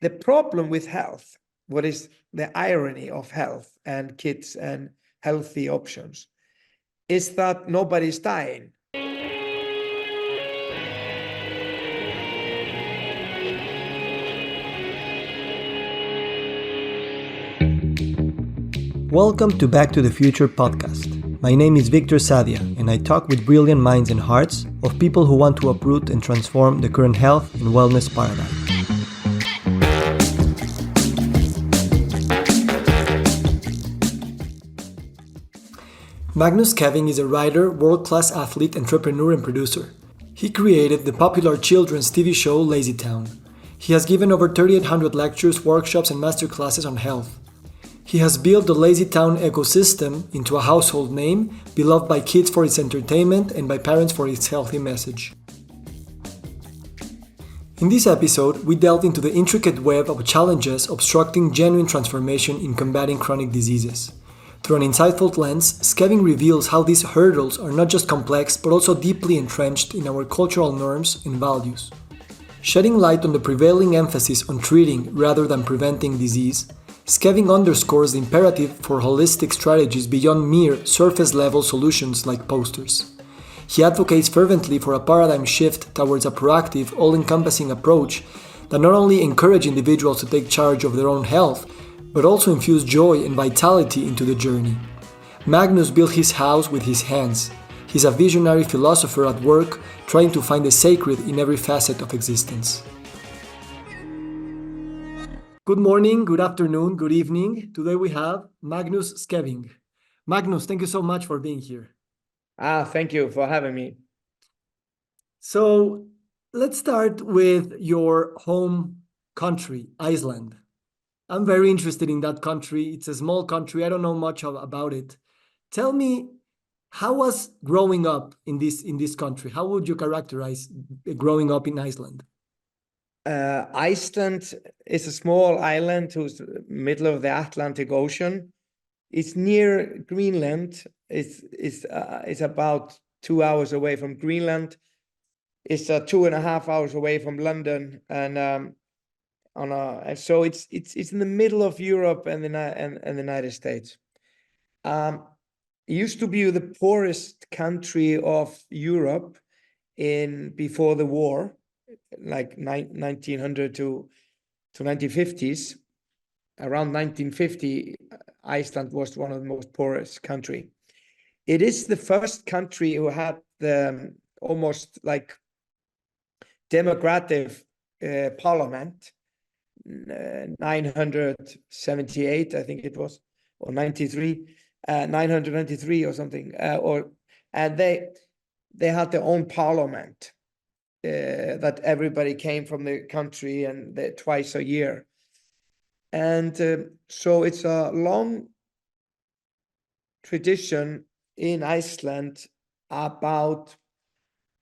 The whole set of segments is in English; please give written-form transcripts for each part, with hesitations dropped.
The problem with health, what is the irony of health and kids and healthy options, is that nobody's dying. Welcome to Back to the Future podcast. My name is Victor Sadia, and I talk with brilliant minds and hearts of people who want to uproot and transform the current health and wellness paradigm. Magnus Keving is a writer, world-class athlete, entrepreneur, and producer. He created the popular children's TV show LazyTown. He has given over 3,800 lectures, workshops, and masterclasses on health. He has built the LazyTown ecosystem into a household name, beloved by kids for its entertainment and by parents for its healthy message. In this episode, we delve into the intricate web of challenges obstructing genuine transformation in combating chronic diseases. Through an insightful lens, Skeving reveals how these hurdles are not just complex but also deeply entrenched in our cultural norms and values. Shedding light on the prevailing emphasis on treating rather than preventing disease, Skeving underscores the imperative for holistic strategies beyond mere surface-level solutions like posters. He advocates fervently for a paradigm shift towards a proactive, all-encompassing approach that not only encourages individuals to take charge of their own health, but also infuse joy and vitality into the journey. Magnus built his house with his hands. He's a visionary philosopher at work, trying to find the sacred in every facet of existence. Good morning, good afternoon, good evening. Today we have Magnus Skeving. Magnus, thank you so much for being here. Thank you for having me. So let's start with your home country, Iceland. I'm very interested in that country. It's a small country. I don't know much about it. Tell me, how was growing up in this country? How would you characterize growing up in Iceland? Iceland is a small island who's middle of the Atlantic Ocean. It's near Greenland. It's about 2 hours away from Greenland. It's 2.5 hours away from London, and so it's in the middle of Europe and the United States. It used to be the poorest country of Europe before the war, like 1900 to 1950s. Around 1950, Iceland was one of the most poorest country. It is the first country who had the almost like democratic parliament. 978, I think it was, or 993 or something, and they had their own parliament that everybody came from the country and twice a year, and so it's a long tradition in Iceland about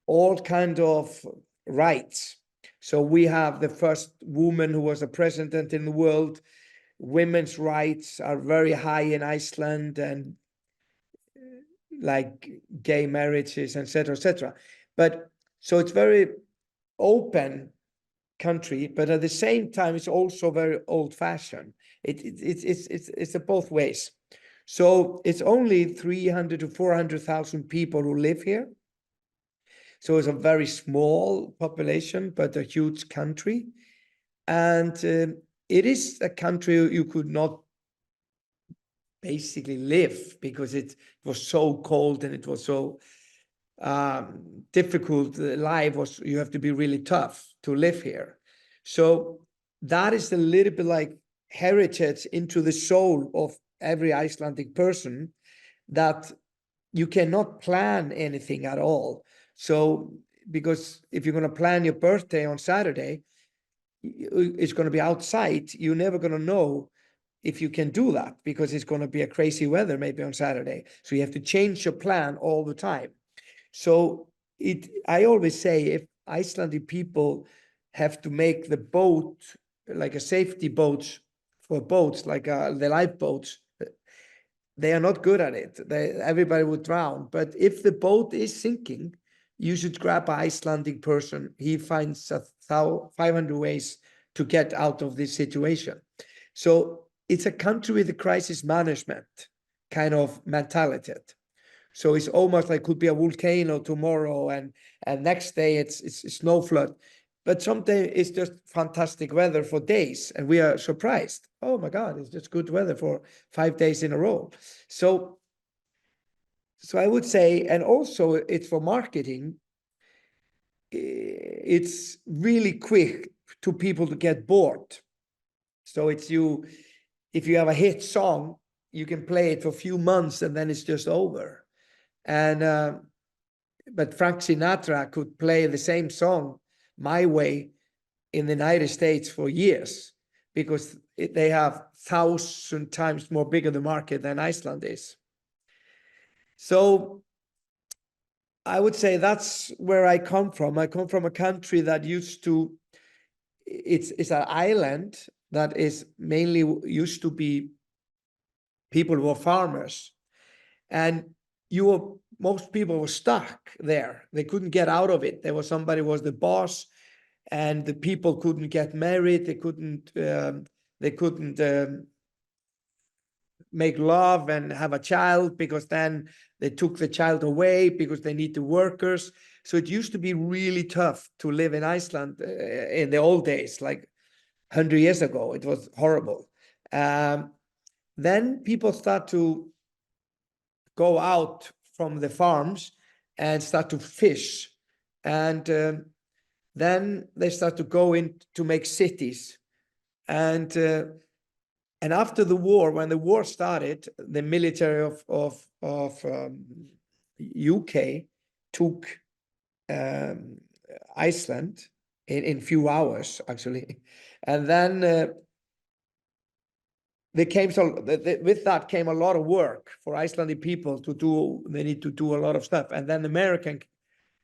all kind of rights. So we have the first woman who was a president in the world. Women's rights are very high in Iceland, and like gay marriages, etc., etc. But so it's very open country, but at the same time, it's also very old-fashioned. It's both ways. So it's only 300 to 400,000 people who live here. So it's a very small population, but a huge country. And it is a country you could not basically live because it was so cold and it was so difficult. You have to be really tough to live here. So that is a little bit like heritage into the soul of every Icelandic person, that you cannot plan anything at all. So, because if you're going to plan your birthday on Saturday, it's going to be outside. You're never going to know if you can do that because it's going to be a crazy weather maybe on Saturday. So you have to change your plan all the time. So I always say, if Icelandic people have to make the boat like a safety boat for boats, like the lifeboats, they are not good at it. Everybody would drown. But if the boat is sinking, you should grab an Icelandic person. He finds 500 ways to get out of this situation. So it's a country with a crisis management kind of mentality. So it's almost like could be a volcano tomorrow, and next day it's snow flood. But sometimes it's just fantastic weather for days, and we are surprised. Oh my God, it's just good weather for 5 days in a row. So I would say, and also it's for marketing, it's really quick to people to get bored. So it's if you have a hit song, you can play it for a few months and then it's just over. And but Frank Sinatra could play the same song, My Way, in the United States for years, because they have 1,000 times more bigger the market than Iceland is. So I would say that's where I come from. I come from a country that used to, it's an island that is mainly used to be people who were farmers, and most people were stuck there. They couldn't get out of it. There was somebody who was the boss, and the people couldn't get married. They couldn't make love and have a child, because then they took the child away because they need the workers. So it used to be really tough to live in Iceland in the old days, like 100 years ago. It was horrible. Then people start to go out from the farms and start to fish. And then they start to go in to make cities. And after the war, when the war started, the military of UK took Iceland in few hours, actually. And then with that came a lot of work for Icelandic people to do. They need to do a lot of stuff. And then the American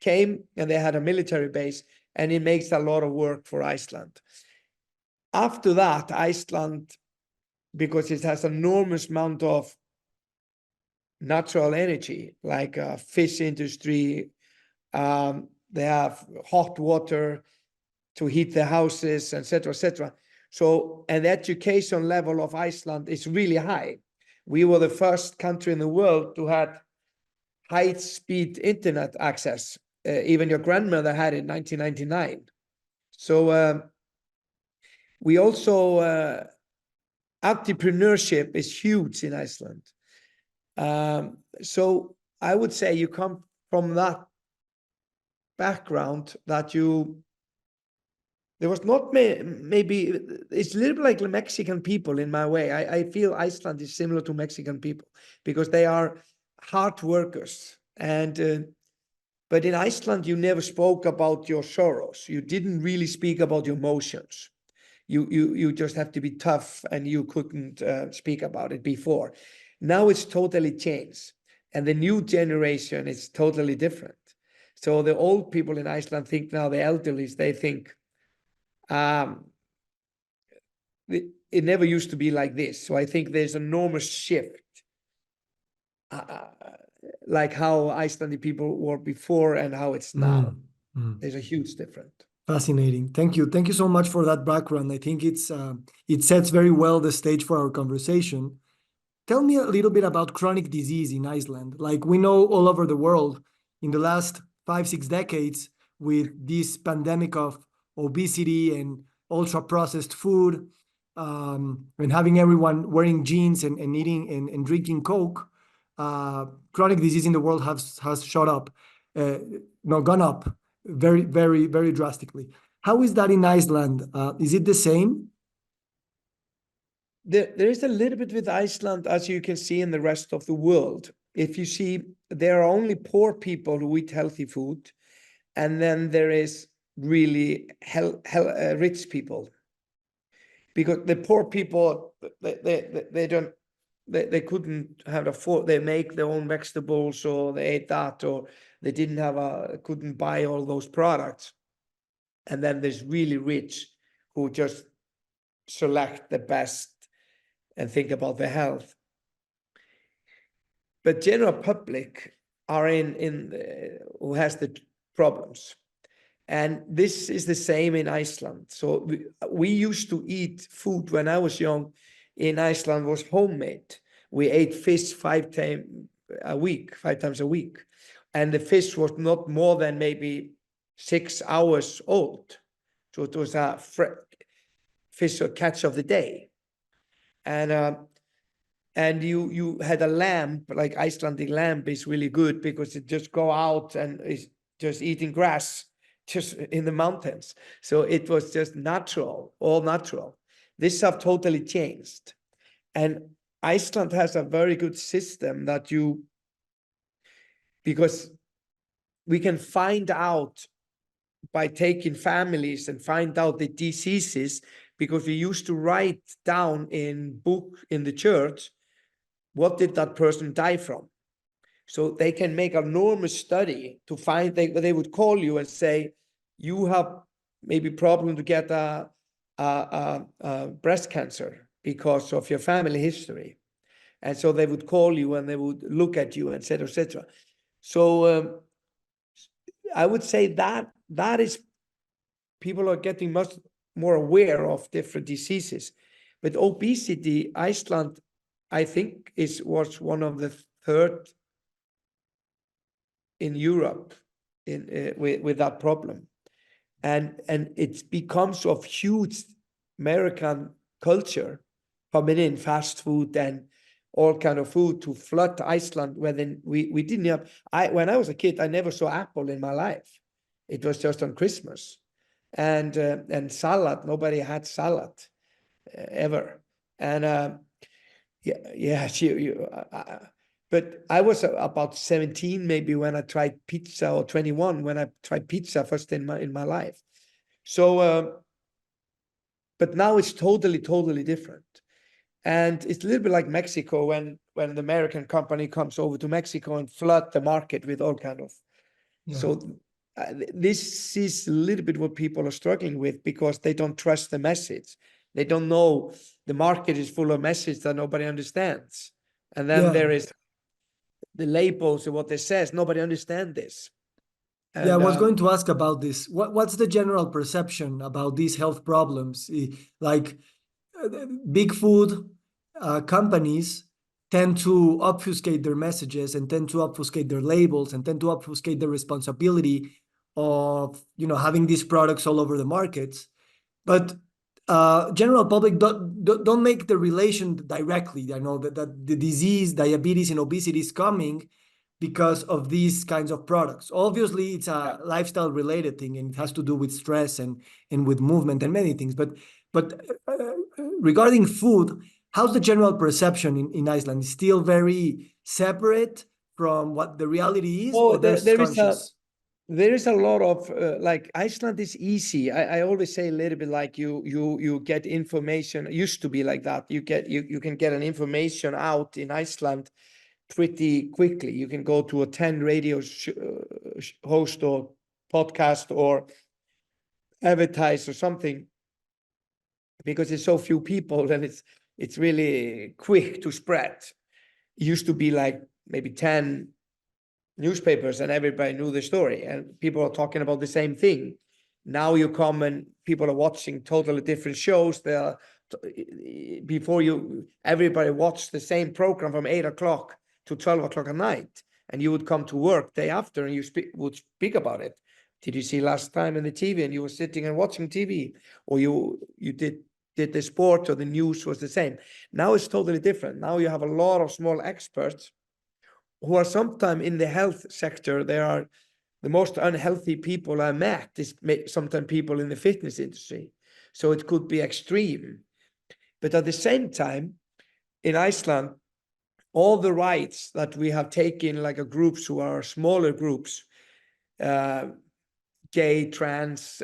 came and they had a military base, and it makes a lot of work for Iceland. After that, Iceland, because it has an enormous amount of natural energy, like fish industry, they have hot water to heat the houses, etc., etc. So, and the education level of Iceland is really high. We were the first country in the world to have high-speed internet access. Even your grandmother had it in 1999. So we also, entrepreneurship is huge in Iceland. So I would say you come from that background that there was not maybe, it's a little bit like the Mexican people in my way. I feel Iceland is similar to Mexican people because they are hard workers. And but in Iceland, you never spoke about your sorrows. You didn't really speak about your emotions. You just have to be tough, and you couldn't speak about it before. Now it's totally changed, and the new generation is totally different. So the old people in Iceland think now, the elderly, they think it never used to be like this. So I think there's an enormous shift, like how Icelandic people were before and how it's now. There's a huge difference. Fascinating. Thank you. Thank you so much for that background. I think it sets very well the stage for our conversation. Tell me a little bit about chronic disease in Iceland. Like we know all over the world in the last 5-6 decades, with this pandemic of obesity and ultra processed food, and having everyone wearing jeans and eating and drinking Coke, chronic disease in the world has shot up, gone up very, very, very drastically. How is that in Iceland? Is it the same? There is a little bit with Iceland, as you can see in the rest of the world. If you see, there are only poor people who eat healthy food, and then there is really rich people. Because the poor people, they couldn't have afford. They make their own vegetables, or they ate that, or they couldn't buy all those products. And then there's really rich who just select the best and think about their health. But general public are who has the problems. And this is the same in Iceland. So we used to eat food when I was young in Iceland was homemade. We ate fish 5 times a week. And the fish was not more than maybe 6 hours old. So it was a fish or catch of the day. And you had a lamb, like Icelandic lamb is really good because it just go out and is just eating grass just in the mountains. So it was just natural, all natural. This have totally changed. And Iceland has a very good system that because we can find out by taking families and find out the diseases, because we used to write down in book in the church, what did that person die from? So they can make an enormous study to find, they would call you and say, you have maybe problem to get a breast cancer because of your family history. And so they would call you and they would look at you, et cetera, et cetera. So I would say that is, people are getting much more aware of different diseases. But obesity, Iceland, I think, was one of the third in Europe with that problem. And it becomes of huge American culture coming in, fast food and all kind of food to flood Iceland. When we didn't have, when I was a kid, I never saw apple in my life. It was just on Christmas. And salad, nobody had salad ever. And but I was about 17 maybe when I tried pizza, or 21 when I tried pizza first in my life. So but now it's totally different. And it's a little bit like Mexico when the American company comes over to Mexico and flood the market with all kind of. Yeah. So this is a little bit what people are struggling with, because they don't trust the message. They don't know the market is full of messages that nobody understands. And then there is the labels and what they says, nobody understands this. And, I was going to ask about this. What's the general perception about these health problems? Like big food companies tend to obfuscate their messages and tend to obfuscate their labels and tend to obfuscate the responsibility of having these products all over the markets. But general public don't make the relation directly. I know that the disease, diabetes and obesity is coming because of these kinds of products. Obviously, it's a lifestyle related thing, and it has to do with stress and with movement and many things. But regarding food, how's the general perception in Iceland? Is still very separate from what the reality is, or there's conscious? There is a lot of like, Iceland is easy. I always say a little bit like you get information. It used to be like that. You can get an information out in Iceland pretty quickly. You can go to a 10 radio host or podcast or advertise or something, because it's so few people and it's really quick to spread. It used to be like maybe 10 newspapers and everybody knew the story and people are talking about the same thing. Now you come and people are watching totally different shows. Everybody watched the same program from 8 o'clock to 12 o'clock at night, and you would come to work day after and you would speak about it. Did you see last time in the TV? And you were sitting and watching TV, or you did the sport, or the news was the same. Now it's totally different. Now you have a lot of small experts who are sometimes in the health sector. They are the most unhealthy people I met, is sometimes people in the fitness industry. So it could be extreme. But at the same time, in Iceland, all the rights that we have taken, like a groups who are smaller groups, gay, trans,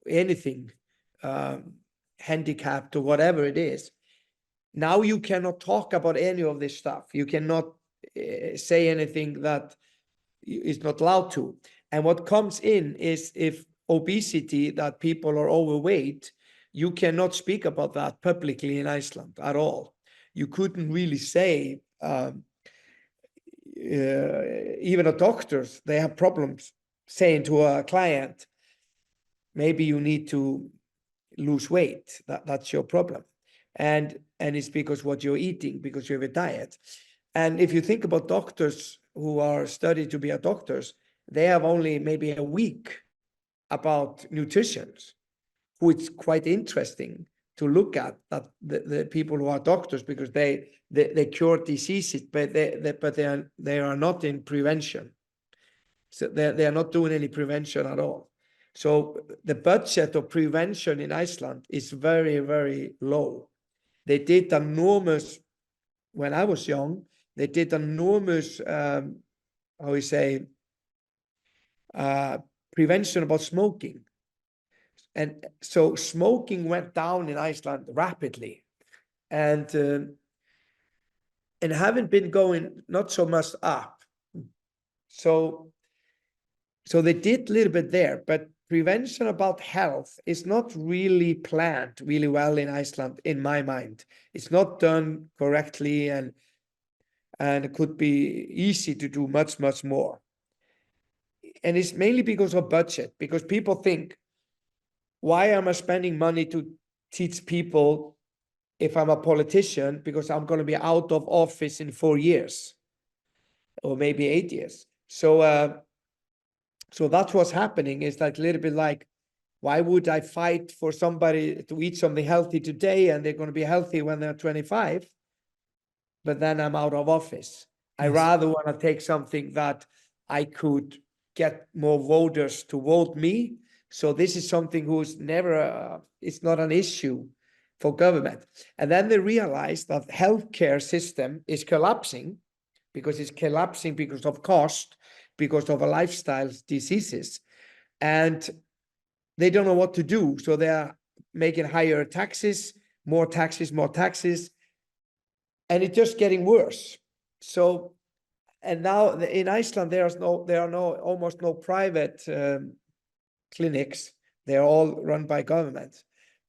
anything, handicapped or whatever it is, now you cannot talk about any of this stuff. You cannot say anything that is not allowed to. And what comes in is, if obesity, that people are overweight, you cannot speak about that publicly in Iceland at all. You couldn't really say, even the doctors, they have problems saying to a client, maybe you need to lose weight. That's your problem. And it's because what you're eating, because you have a diet. And if you think about doctors who are studied to be a doctors, they have only maybe a week about nutrition, which is quite interesting to look at, that the people who are doctors, because they cure diseases, but they are not in prevention. So they are not doing any prevention at all. So the budget of prevention in Iceland is very, very low. They did enormous, when I was young, they did enormous, how we say, prevention about smoking. And so smoking went down in Iceland rapidly. And haven't been going not so much up. So they did a little bit there, but prevention about health is not really planned really well in Iceland, in my mind. It's not done correctly, and it could be easy to do much, much more. And it's mainly because of budget, because people think, why am I spending money to teach people if I'm a politician, because I'm going to be out of office in 4 years or maybe 8 years. So that's what's happening. It's like a little bit like, why would I fight for somebody to eat something healthy today and they're going to be healthy when they're 25, but then I'm out of office? I rather want to take something that I could get more voters to vote me. So this is something who's never, it's not an issue for government. And then they realize that healthcare system is collapsing, because it's collapsing because of cost, because of a lifestyle diseases. And they don't know what to do. So they are making higher taxes, more taxes, more taxes. And it's just getting worse. So, and now in Iceland, there are almost no private clinics. They're all run by government.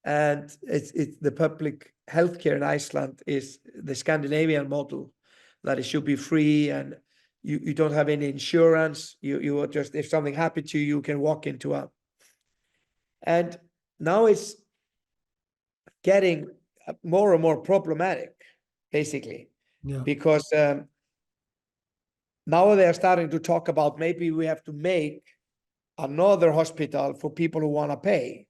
And it's the public healthcare in Iceland is the Scandinavian model, that it should be free, and you don't have any insurance. You are just, if something happened to you, you can walk into a. And now it's getting more and more problematic, basically, because now they are starting to talk about, maybe we have to make another hospital for people who want to pay.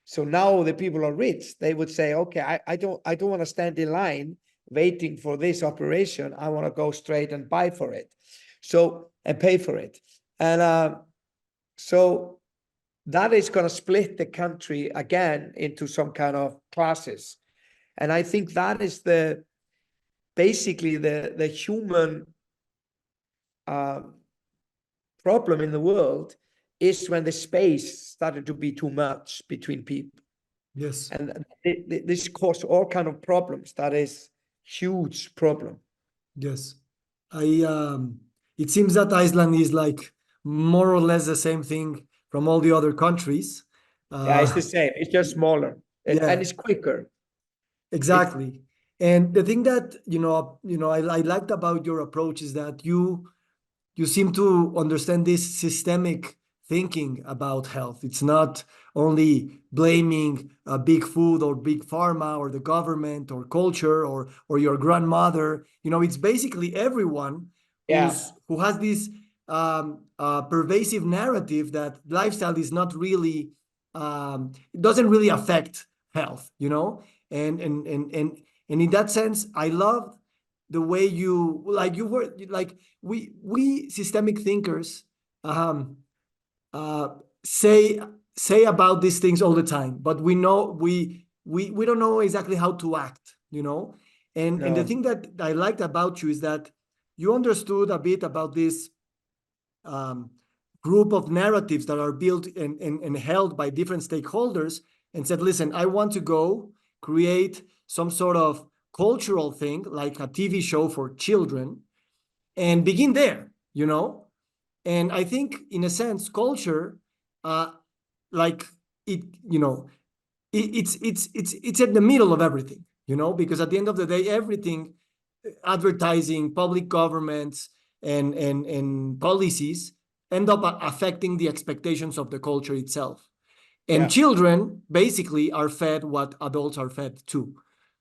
So now the people are rich. They would say, okay, I don't want to stand in line waiting for this operation. I want to go straight and buy for it. So, and pay for it. And so that is going to split the country again into some kind of classes. And I think that is basically the human problem in the world, is when the space started to be too much between people. Yes. And this causes all kind of problems. That is huge problem. Yes. It seems that Iceland is like more or less the same thing from all the other countries. Yeah, it's the same. It's just smaller, and it's quicker. Exactly. And the thing that I liked about your approach is that you seem to understand this systemic thinking about health. It's not only blaming big food or big pharma or the government or culture or your grandmother. It's basically everyone who has this pervasive narrative that lifestyle is not really, it doesn't really affect health, and in that sense, I love the way we systemic thinkers say about these things all the time, but we don't know exactly how to act, and the thing that I liked about you is that you understood a bit about this group of narratives that are built and held by different stakeholders, and said, listen, I want to go create some sort of cultural thing, like a TV show for children, and begin there, And I think, in a sense, culture, it's at the middle of everything, because at the end of the day, everything, advertising, public governments, and policies end up affecting the expectations of the culture itself. And Yeah. children basically are fed what adults are fed too.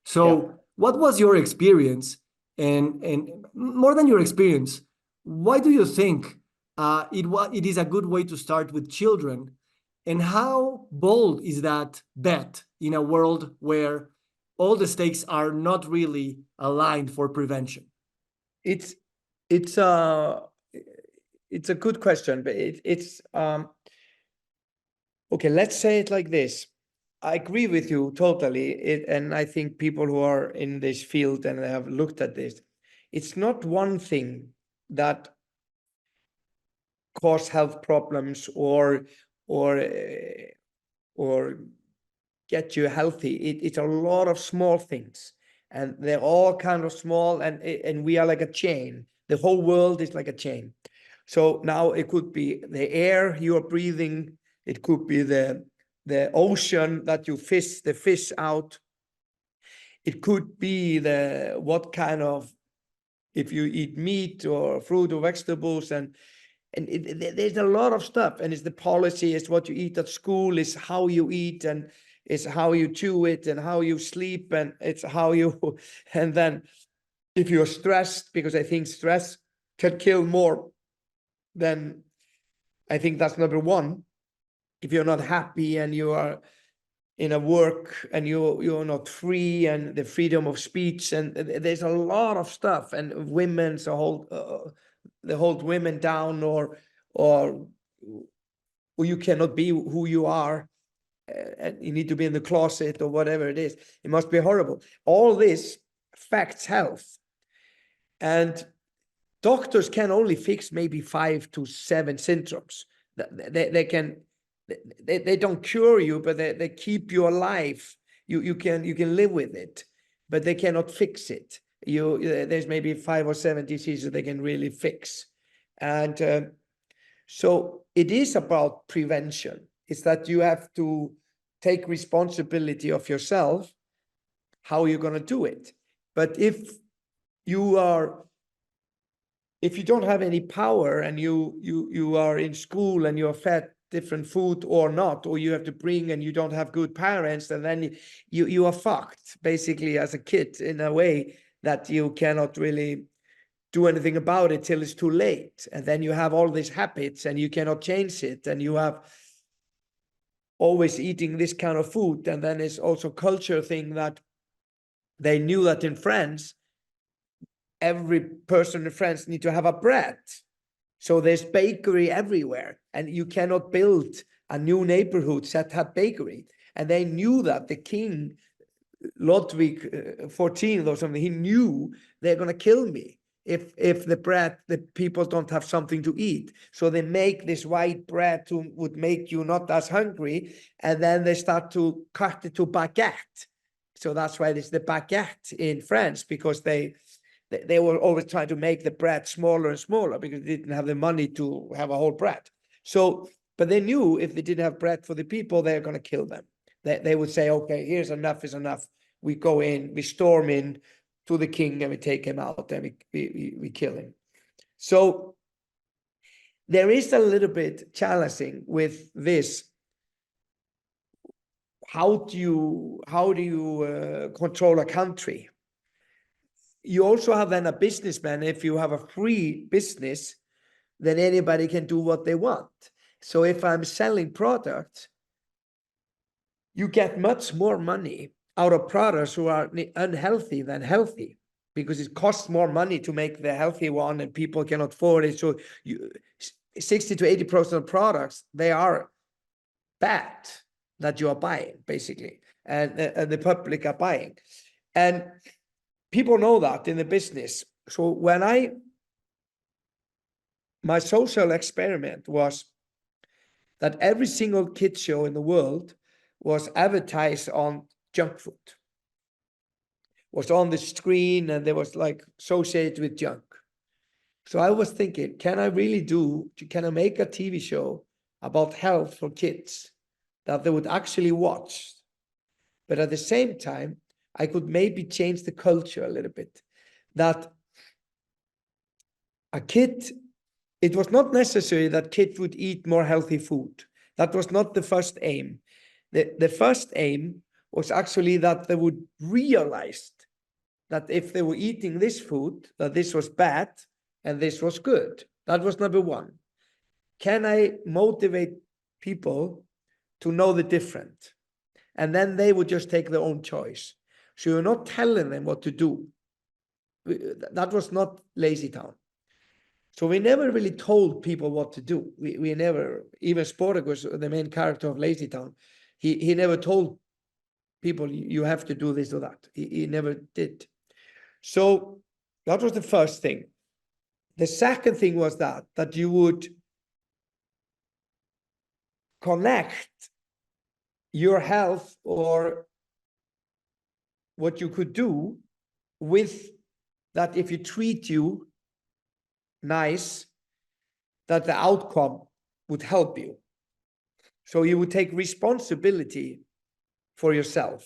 So Yeah. what was your experience? And more than your experience, why do you think it is a good way to start with children? And how bold is that bet in a world where all the stakes are not really aligned for prevention? It's it's a it's a good question, but it's okay. Let's say it like this. I agree with you totally. And I think people who are in this field and have looked at this, it's not one thing that cause health problems or uh, or get you healthy. It's a lot of small things, and they're all kind of small, and we are like a chain. The whole world is like a chain. So now it could be the air you are breathing. It could be the ocean that you fish the fish out. It could be the what kind of, if you eat meat or fruit or vegetables, and there's a lot of stuff. And it's the policy, it's what you eat at school, it's how you eat, and it's how you chew it, and how you sleep, and it's how you and then if you're stressed, because I think stress can kill more than, I think that's number one. If you're not happy and you are in a work and you're not free, and the freedom of speech, and there's a lot of stuff, and women's a whole they hold women down, or you cannot be who you are, and you need to be in the closet or whatever it is. It must be horrible. All this affects health, and doctors can only fix maybe 5 to 7 symptoms. They can, they don't cure you, but they keep you alive. You can live with it, but they cannot fix it. There's maybe 5 or 7 diseases they can really fix. And so it is about prevention. It's that you have to take responsibility of yourself, how you're going to do it. But if you don't have any power, and you are in school and you're fed different food or not, or you have to bring, and you don't have good parents, and then you are fucked basically as a kid, in a way that you cannot really do anything about it till it's too late. And then you have all these habits and you cannot change it, and you have always eating this kind of food. And then it's also culture thing, that they knew that in France, every person in France need to have a bread. So there's bakery everywhere, and you cannot build a new neighborhood that have bakery. And they knew that the king, Ludwig 14th or something, he knew they're going to kill me if the people don't have something to eat. So they make this white bread would make you not as hungry, and then they start to cut it to baguette. So that's why it's the baguette in France, because they were always trying to make the bread smaller and smaller, because they didn't have the money to have a whole bread. So, but they knew if they didn't have bread for the people, they're going to kill them. They would say, okay, here's enough is enough. We go in, we storm in to the king, and we take him out, and we kill him. So there is a little bit challenging with this. How do you control a country? You also have then a businessman. If you have a free business, then anybody can do what they want. So if I'm selling products, you get much more money out of products who are unhealthy than healthy, because it costs more money to make the healthy one, and people cannot afford it. So 60 to 80% of products, they are bad, that you are buying, basically, and the public are buying. And people know that in the business. So my social experiment was that every single kids show in the world was advertised on junk food, was on the screen, and they was like associated with junk. So I was thinking, can I make a TV show about health for kids that they would actually watch? But at the same time, I could maybe change the culture a little bit, that a kid it was not necessary that kids would eat more healthy food. That was not the first aim. The first aim was actually that they would realize that if they were eating this food, that this was bad and this was good. That was number one. Can I motivate people to know the difference? And then they would just take their own choice. So you're not telling them what to do. That was not Lazy Town. So we never really told people what to do. We never, even Sportacus, the main character of Lazy Town, he never told people you have to do this or that. He never did. So that was the first thing. The second thing was that you would connect your health or what you could do with that if you treat you nice, that the outcome would help you. So you would take responsibility for yourself.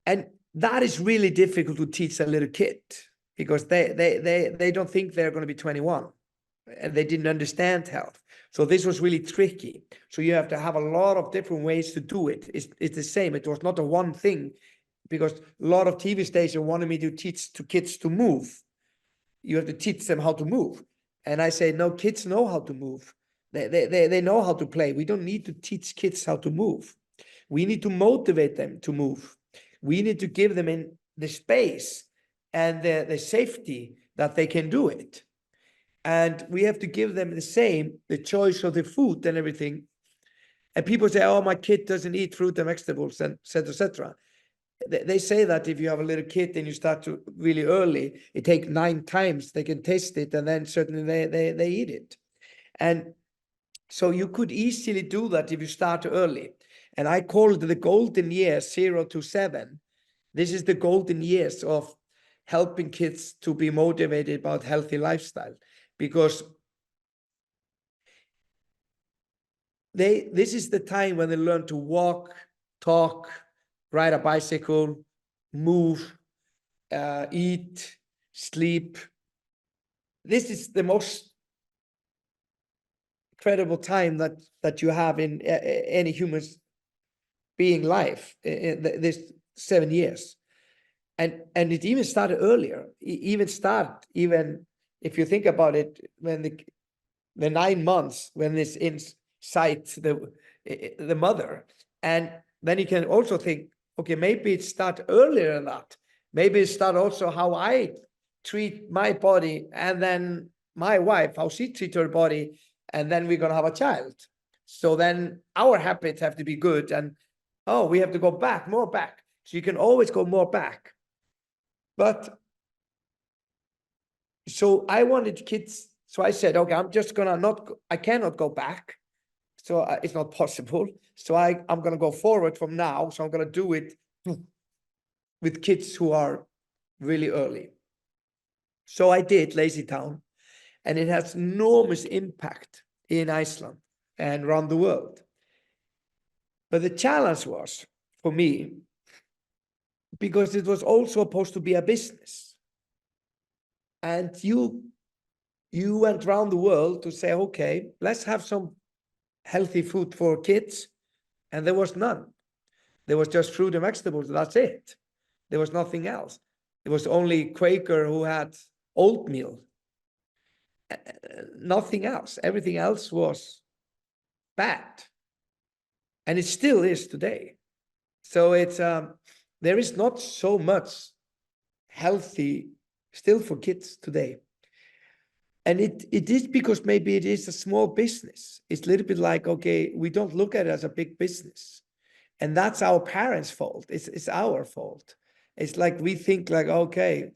And that is really difficult to teach a little kid because they don't think they're going to be 21 and they didn't understand health. So this was really tricky. So you have to have a lot of different ways to do it. It's the same. It was not a one thing because a lot of TV stations wanted me to teach to kids to move. You have to teach them how to move. And I say, no, kids know how to move. They know how to play. We don't need to teach kids how to move. We need to motivate them to move. We need to give them in the space and the safety that they can do it. And we have to give them the choice of the food and everything. And people say, oh, my kid doesn't eat fruit and vegetables, and et cetera, et cetera. They say that if you have a little kid and you start to really early, it takes 9 times they can taste it, and then certainly they eat it. And so you could easily do that if you start early. And I call it the golden years, 0 to 7. This is the golden years of helping kids to be motivated about healthy lifestyle, because this is the time when they learn to walk, talk, ride a bicycle, move, eat, sleep. This is the most incredible time that you have in any human being life, in this 7 years. And it even started earlier. Even if you think about it, when the 9 months, when it's inside the mother. And then you can also think, okay, maybe it start earlier than that. Maybe it start also how I treat my body, and then my wife, how she treats her body, and then we're going to have a child. So then our habits have to be good, and we have to go back, more back. So you can always go more back. But so I wanted kids, so I said, okay, I'm just gonna I cannot go back. So it's not possible. So I'm going to go forward from now. So I'm going to do it with kids who are really early. So I did Lazy Town, and it has enormous impact in Iceland and around the world. But the challenge was for me, because it was also supposed to be a business. And you went around the world to say, okay, let's have some healthy food for kids. And there was none. There was just fruit and vegetables. That's it. There was nothing else. It was only Quaker who had oatmeal. Nothing else. Everything else was bad. And it still is today. So it's there is not so much healthy still for kids today. And it is because maybe it is a small business. It's a little bit like, okay, we don't look at it as a big business. And that's our parents' fault. It's our fault. It's like we think like, okay,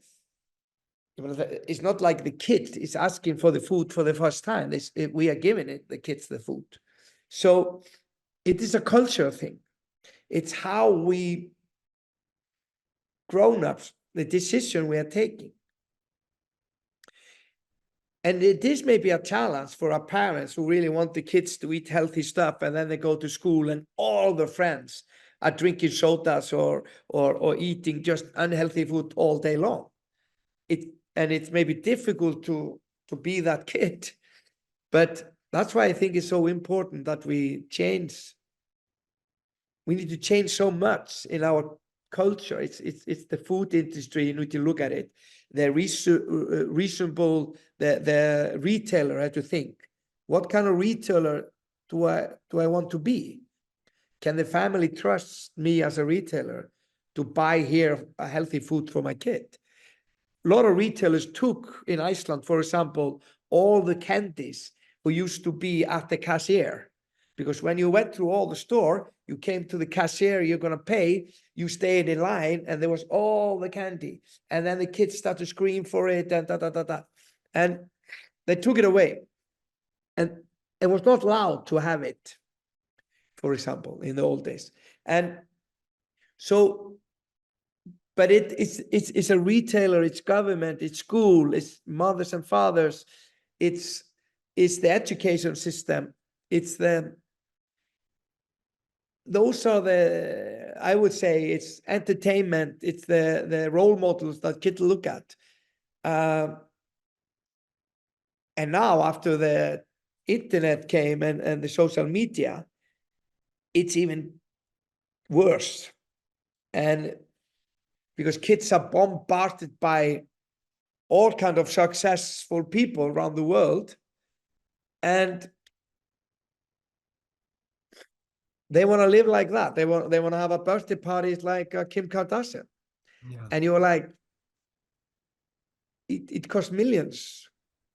it's not like the kid is asking for the food for the first time. We are giving the kids the food. So it is a cultural thing. It's how we grown-ups, the decision we are taking. And it is maybe a challenge for our parents who really want the kids to eat healthy stuff, and then they go to school and all their friends are drinking sodas or eating just unhealthy food all day long. And it's maybe difficult to to be that kid. But that's why I think it's so important that we change. We need to change so much in our culture. It's the food industry. You need to look at it. The reasonable, the retailer had to think, what kind of retailer do I want to be? Can the family trust me as a retailer to buy here a healthy food for my kid? A lot of retailers took in Iceland, for example, all the candies who used to be at the cashier. Because when you went through all the store, you came to the cashier, you're going to pay, you stayed in line, and there was all the candy. And then the kids start to scream for it, and And they took it away. And it was not allowed to have it, for example, in the old days. And so, but it's a retailer, it's government, it's school, it's mothers and fathers, it's the education system, those are the, I would say, it's entertainment, it's the role models that kids look at. And now after the internet came and the social media, it's even worse. And because kids are bombarded by all kinds of successful people around the world, and they want to live like that. They want to have a birthday parties like Kim Kardashian. Yeah. And you're like, it costs millions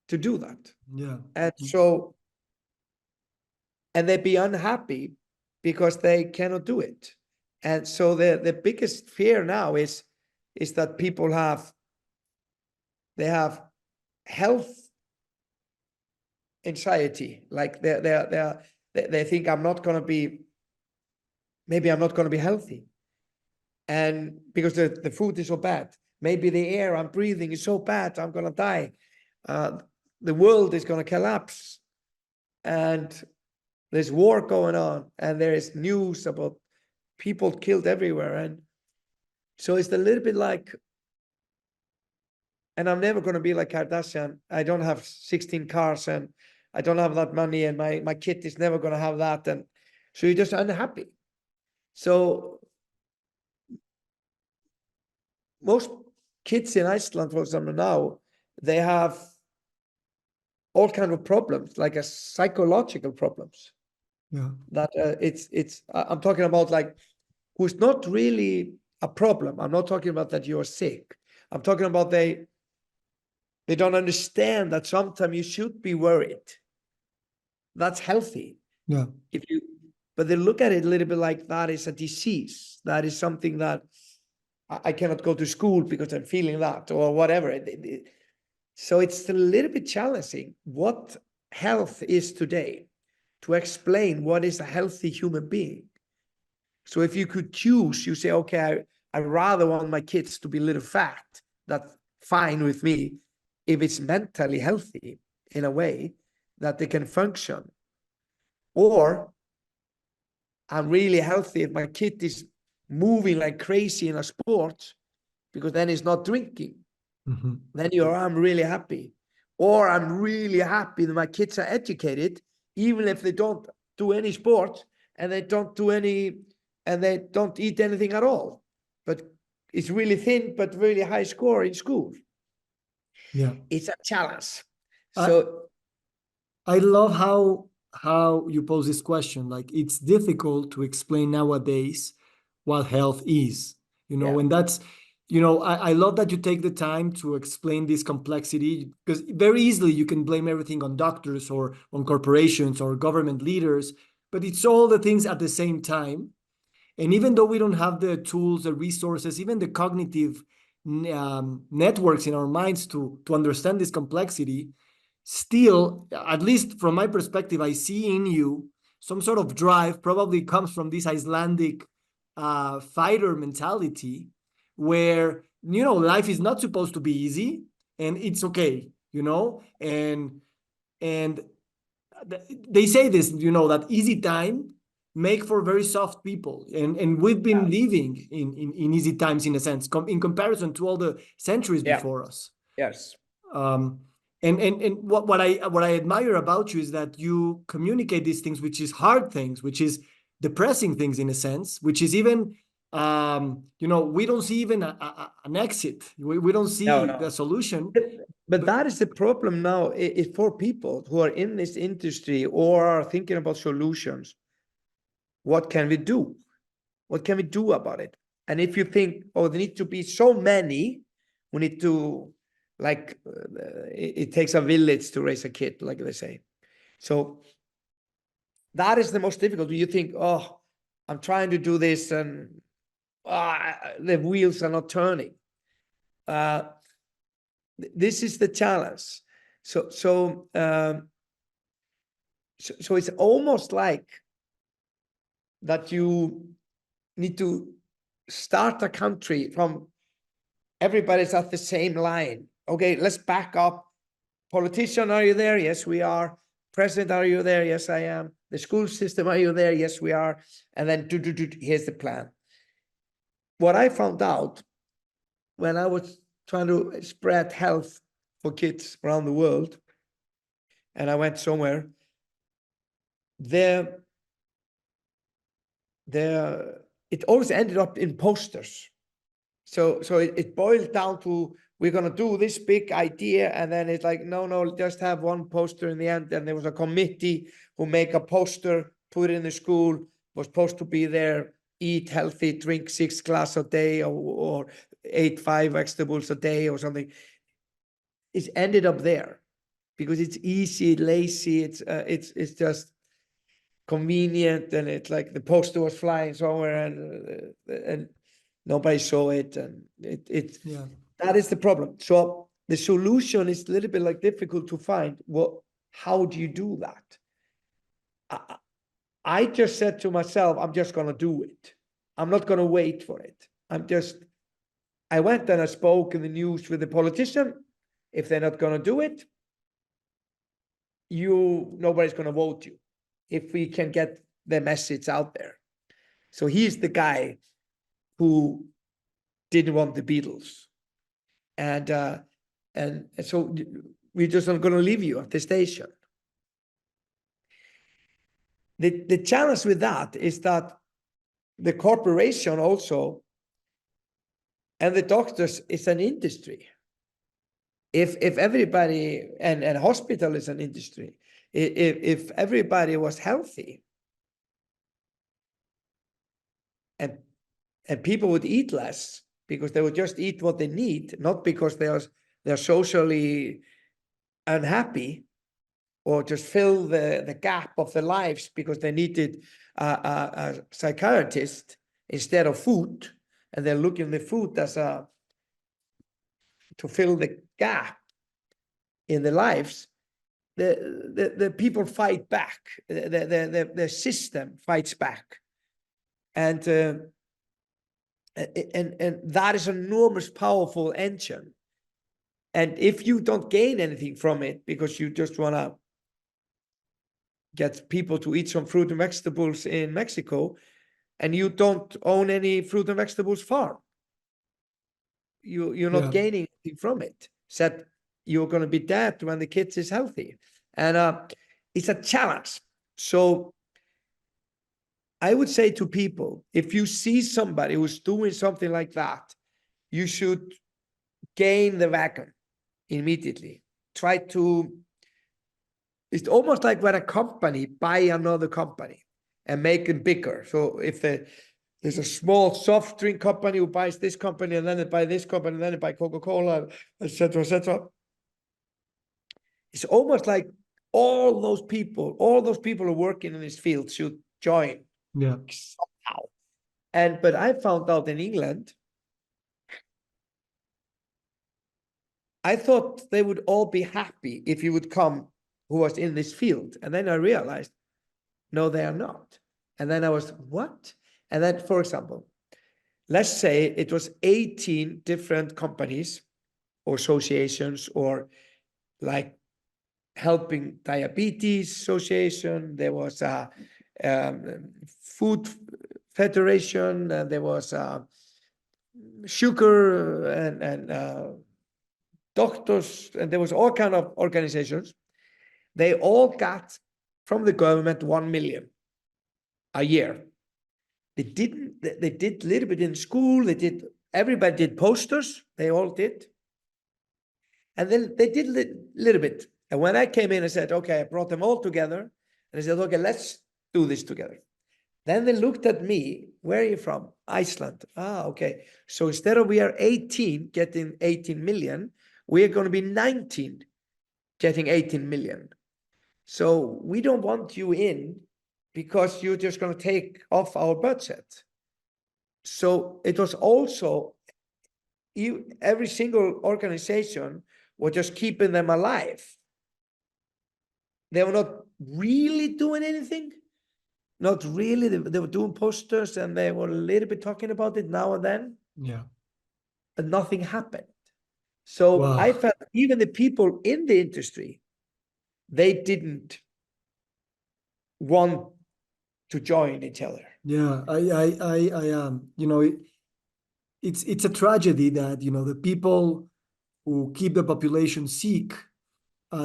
to do that. Yeah. And so, and they be unhappy because they cannot do it. And so the biggest fear now is that people have health anxiety. Like they think I'm not going to be, maybe I'm not going to be healthy. And because the food is so bad, maybe the air I'm breathing is so bad, I'm going to die. The world is going to collapse. And there's war going on, and there is news about people killed everywhere. And so it's a little bit like, and I'm never going to be like Kardashian. I don't have 16 cars, and I don't have that money, and my kid is never going to have that. And so you're just unhappy. So most kids in Iceland, for example, now, they have all kinds of problems, like psychological problems. Yeah. That I'm talking about, like, who's not really a problem. I'm not talking about that you're sick. I'm talking about they don't understand that sometimes you should be worried. That's healthy. Yeah. But they look at it a little bit like that is a disease. That is something that I cannot go to school because I'm feeling that, or whatever. So it's a little bit challenging what health is today, to explain what is a healthy human being. So if you could choose, you say, okay, I rather want my kids to be a little fat. That's fine with me if it's mentally healthy in a way that they can function. Or I'm really healthy if my kid is moving like crazy in a sport, because then he's not drinking. Mm-hmm. Then I'm really happy. Or I'm really happy that my kids are educated, even if they don't do any sports, and they don't eat anything at all. But it's really thin, but really high score in school. Yeah. It's a challenge. So I love how you pose this question. Like, it's difficult to explain nowadays what health is, and that's, I love that you take the time to explain this complexity, because very easily you can blame everything on doctors or on corporations or government leaders, but it's all the things at the same time. And even though we don't have the tools, the resources, even the cognitive networks in our minds to understand this complexity, still, at least from my perspective, I see in you some sort of drive, probably comes from this Icelandic fighter mentality, where, life is not supposed to be easy, and it's okay, and they say this, that easy time make for very soft people, and we've been living in easy times, in a sense, in comparison to all the centuries before us. Yes. And what I admire about you is that you communicate these things, which is hard things, which is depressing things in a sense, which is even we don't see even an exit. We don't see the No. solution. But that is the problem now is for people who are in this industry or are thinking about solutions. What can we do? What can we do about it? And if you think, oh, there need to be so many, we need to, like, it takes a village to raise a kid, like they say. So that is the most difficult. You think, oh, I'm trying to do this and the wheels are not turning. This is the challenge. So it's almost like that you need to start a country from everybody's at the same line. Okay, let's back up. Politician, are you there? Yes, we are. President, are you there? Yes, I am. The school system, are you there? Yes, we are. And then here's the plan. What I found out when I was trying to spread health for kids around the world, and I went somewhere, it always ended up in posters. So it boiled down to, we're going to do this big idea, and then it's like, no, just have one poster in the end. And there was a committee who make a poster, put it in the school, was supposed to be there, eat healthy, drink 6 glasses a day, or eat 5 vegetables a day or something. It's ended up there because it's easy, lazy, it's just convenient, and it's like the poster was flying somewhere and nobody saw it, and that is the problem. So the solution is a little bit like difficult to find. How do you do that? I just said to myself, I'm just going to do it. I'm not going to wait for it. I went and I spoke in the news with the politician. If they're not going to do it, nobody's going to vote you if we can get the message out there. So he's the guy who didn't want the Beatles. And so we're just not going to leave you at the station. The challenge with that is that the corporation also and the doctors is an industry. If everybody, and hospital is an industry, if everybody was healthy and people would eat less because they would just eat what they need, not because they're socially unhappy or just fill the gap of their lives because they needed a psychiatrist instead of food, and they're looking at the food as to fill the gap in their lives. The people fight back. The system fights back, and that is an enormous, powerful engine. And if you don't gain anything from it because you just want to get people to eat some fruit and vegetables in Mexico, and you don't own any fruit and vegetables farm, you're not gaining anything from it. Said you're going to be dead when the kids is healthy, and it's a challenge. So I would say to people, if you see somebody who's doing something like that, you should gain the wagon immediately. Try to. It's almost like when a company buy another company and make it bigger. So if there's a small soft drink company who buys this company, and then they buy this company, and then they buy Coca-Cola, etc., etc. It's almost like all those people who are working in this field should join somehow. But I found out in England, I thought they would all be happy if you would come who was in this field. And then I realized, no, they are not. And then I was, what? And then, for example, let's say it was 18 different companies or associations, or like helping diabetes association. There was a food federation, and there was a sugar and doctors, and there was all kind of organizations. They all got from the government 1 million a year. They did a little bit in school. Everybody did posters. They all did. And then they did a little bit. And when I came in, I said, okay, I brought them all together. And I said, okay, let's do this together. Then they looked at me. Where are you from? Iceland. Ah, okay. So instead of we are 18 getting 18 million, we are going to be 19 getting 18 million. So we don't want you in because you're just going to take off our budget. So it was also, every single organization was just keeping them alive. They were not really doing anything. Not really. They were doing posters and they were a little bit talking about it now and then. Yeah. But nothing happened. So Wow. I felt even the people in the industry, they didn't want to join each other. Yeah, you know, it's a tragedy that, you know, the people who keep the population sick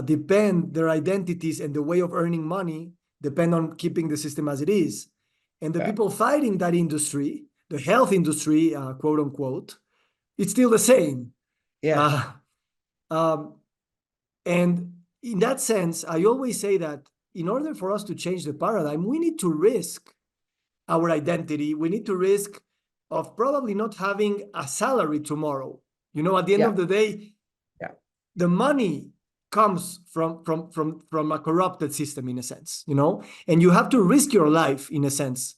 depend their identities and the way of earning money depend on keeping the system as it is. And the people fighting that industry, the health industry, quote unquote, it's still the same. Yeah. And in that sense, I always say that in order for us to change the paradigm, we need to risk our identity. We need to risk of probably not having a salary tomorrow. You know, at the end of the day, the money comes from a corrupted system in a sense, you know, and you have to risk your life in a sense,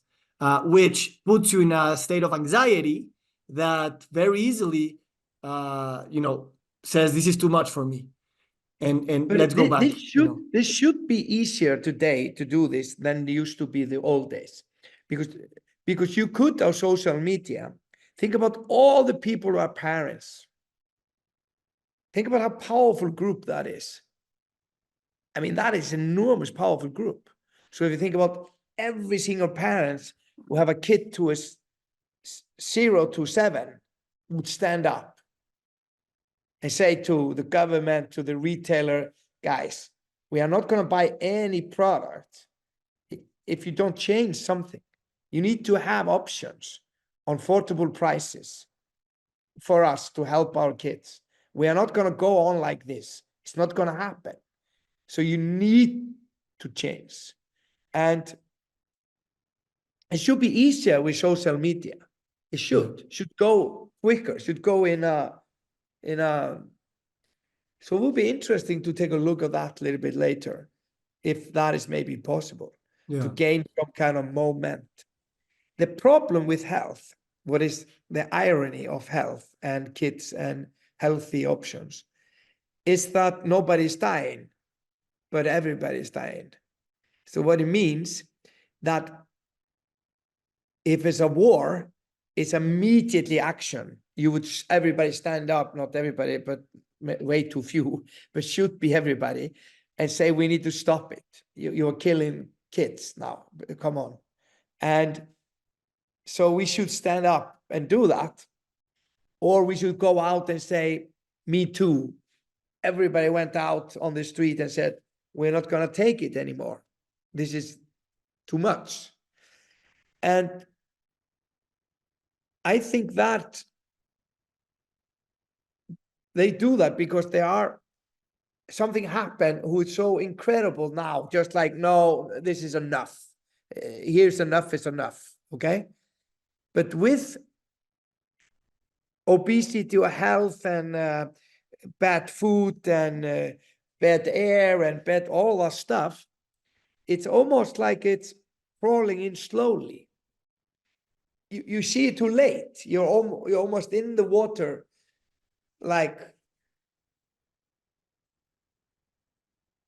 which puts you in a state of anxiety that very easily, you know, says this is too much for me. And But let's go back. This should be easier today to do this than it used to be the old days, because you could on social media think about all the people who are parents. Think about how powerful group that is. I mean, that is an enormous, powerful group. So if you think about every single parent who have a kid who is 0 to 7 would stand up and say to the government, to the retailer, guys, we are not going to buy any product if you don't change something. You need to have options on affordable prices for us to help our kids. We are not going to go on like this. It's not going to happen. So you need to change. And it should be easier with social media. It should go quicker, should go in a, so it will be interesting to take a look at that a little bit later, if that is maybe possible to gain some kind of moment. The problem with health, what is the irony of health and kids and healthy options, is that nobody's dying, but everybody's dying. So what it means that if it's a war, it's immediately action. Everybody stand up, not everybody, but way too few, but should be everybody, and say we need to stop it. You're killing kids now, come on. And so we should stand up and do that, or we should go out and say, me too. Everybody went out on the street and said, we're not going to take it anymore. This is too much. And I think that they do that because something happened who is so incredible now, just like, no, this is enough. Here's enough is enough, okay? But with obesity or health and bad food and bad air and bad all that stuff, it's almost like it's crawling in slowly. You see it too late. You're almost in the water, like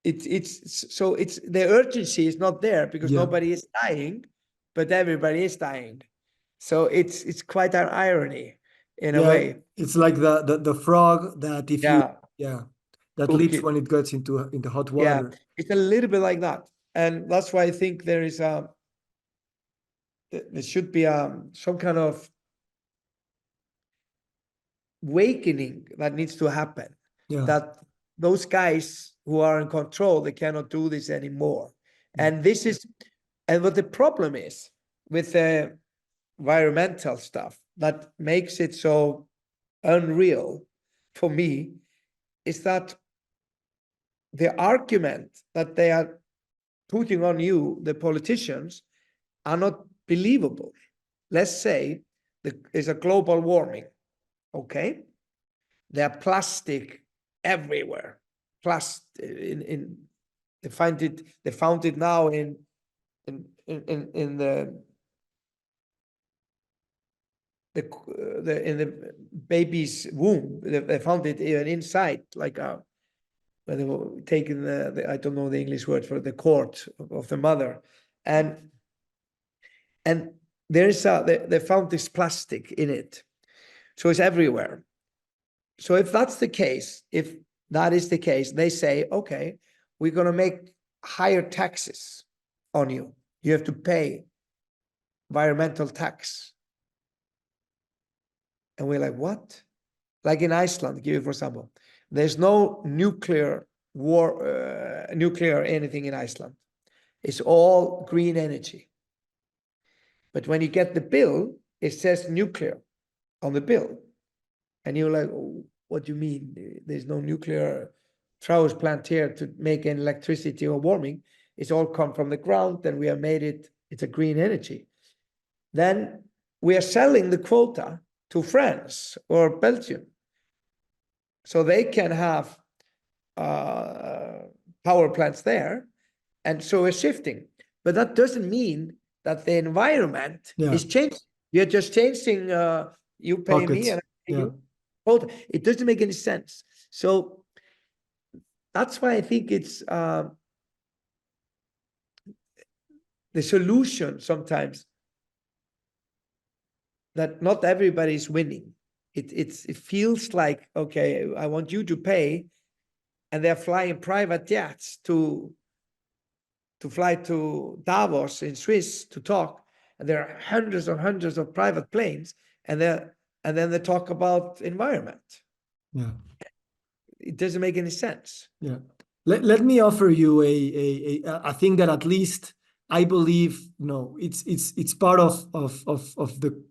so the urgency is not there because nobody is dying, but everybody is dying. So it's quite an irony in a way. It's like the frog that if that leaps when it gets into hot water. Yeah, it's a little bit like that, and that's why I think there should be some kind of awakening that needs to happen. Yeah. that those guys who are in control, they cannot do this anymore. And this is, and what the problem is with the environmental stuff that makes it so unreal for me is that the argument that they are putting on you, the politicians, are not believable. Let's say there's a global warming, okay? There are plastic everywhere. They found it now in the in the baby's womb. They found it even inside, like where they were taking the I don't know the English word for the cord of the mother, and there is they found this plastic in it, so it's everywhere. So if that's the case, if that is the case, they say, okay, we're going to make higher taxes on you. You have to pay environmental tax. And we're like, what? Like in Iceland, give you for example, there's no nuclear anything in Iceland. It's all green energy. But when you get the bill, it says nuclear on the bill. And you're like, oh, what do you mean? There's no nuclear power plant here to make an electricity or warming. It's all come from the ground, and we have made it, it's a green energy. Then we are selling the quota to France or Belgium, so they can have power plants there. And so we're shifting. But that doesn't mean that the environment is changing. You're just changing, you pay Pockets. me and I pay you. It doesn't make any sense. So that's why I think it's the solution sometimes that not everybody is winning. It feels like, okay, I want you to pay, and they're flying private jets to fly to Davos in Swiss to talk, and there are hundreds and hundreds of private planes, and then they talk about environment. Yeah. It doesn't make any sense. Yeah. Let me offer you a thing that at least I believe, it's part of the,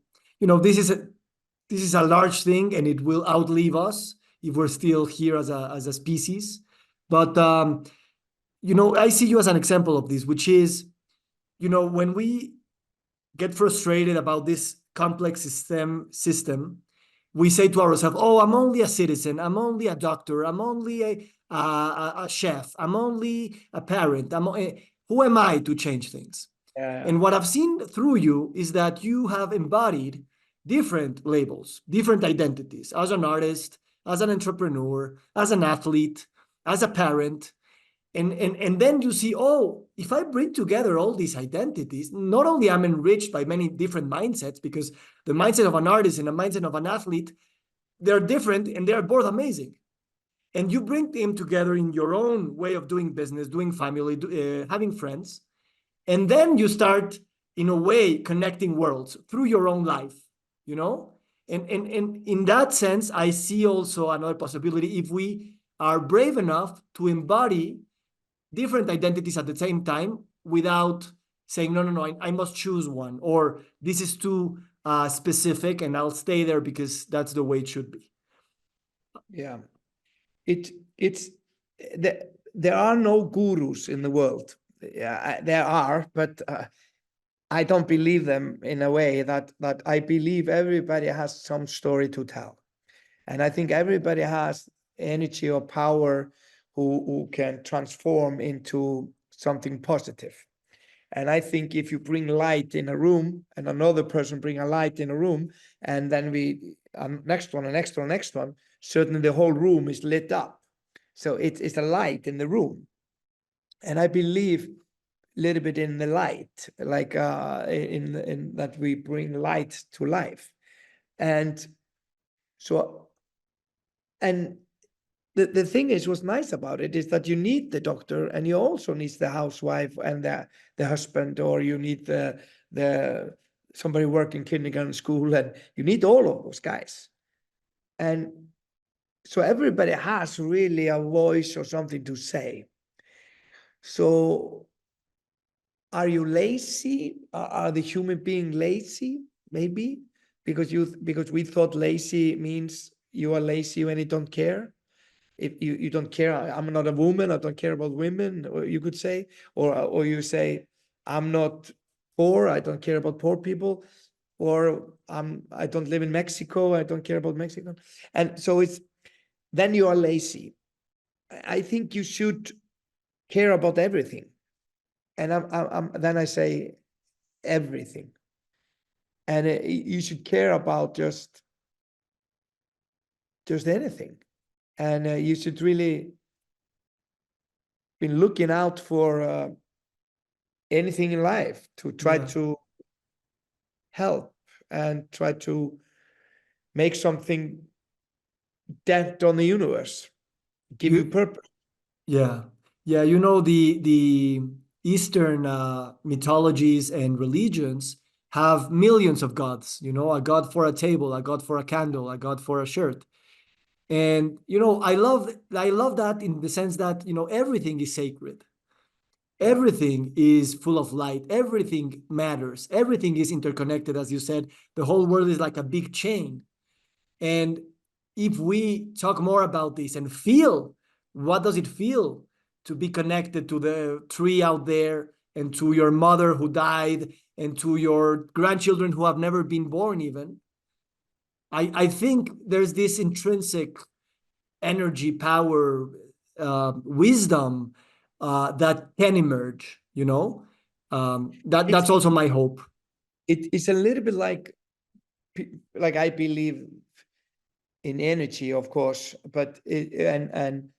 this is a large thing, and it will outlive us if we're still here as a species. But I see you as an example of this, which is, when we get frustrated about this complex system, we say to ourselves, oh, I'm only a citizen, I'm only a doctor, I'm only a chef, I'm only a parent, who am I to change things? And what I've seen through you is that you have embodied different labels, different identities, as an artist, as an entrepreneur, as an athlete, as a parent. And then you see, oh, if I bring together all these identities, not only I'm enriched by many different mindsets, because the mindset of an artist and the mindset of an athlete, they're different and they're both amazing. And you bring them together in your own way of doing business, doing family, having friends. And then you start, in a way, connecting worlds through your own life, And in that sense, I see also another possibility if we are brave enough to embody different identities at the same time without saying, no, I must choose one, or this is too specific and I'll stay there because that's the way it should be. Yeah. There are no gurus in the world. Yeah, there are, but I don't believe them in a way that I believe everybody has some story to tell. And I think everybody has energy or power who can transform into something positive. And I think if you bring light in a room and another person bring a light in a room, and then we next one, certainly the whole room is lit up. So it's a light in the room. And I believe a little bit in the light, like in that we bring light to life. And so, and the thing is, what's nice about it is that you need the doctor, and you also need the housewife and the husband, or you need the somebody working kindergarten school, and you need all of those guys. And so everybody has really a voice or something to say. So are you lazy? Are the human being lazy? Maybe because we thought lazy means you are lazy when you don't care. If you don't care, I'm not a woman, I don't care about women, or you could say, or you say, I'm not poor, I don't care about poor people, or I don't live in Mexico, I don't care about Mexico. And so it's then you are lazy. I think you should care about everything. And then I say everything. And you should care about just anything. And you should really be looking out for anything in life to try Yeah. to help and try to make something dent on the universe, give you You, purpose. yeah. Yeah, you know, the Eastern mythologies and religions have millions of gods, you know, a god for a table, a god for a candle, a god for a shirt. And you know, I love that in the sense that, you know, everything is sacred. Yeah. Everything is full of light. Everything matters. Everything is interconnected, as you said. The whole world is like a big chain. And if we talk more about this and feel, what does it feel to be connected to the tree out there and to your mother who died and to your grandchildren who have never been born even? I think there's this intrinsic energy, power, wisdom that can emerge, you know? That's It's also my hope. it's a little bit like I believe in energy, of course, but and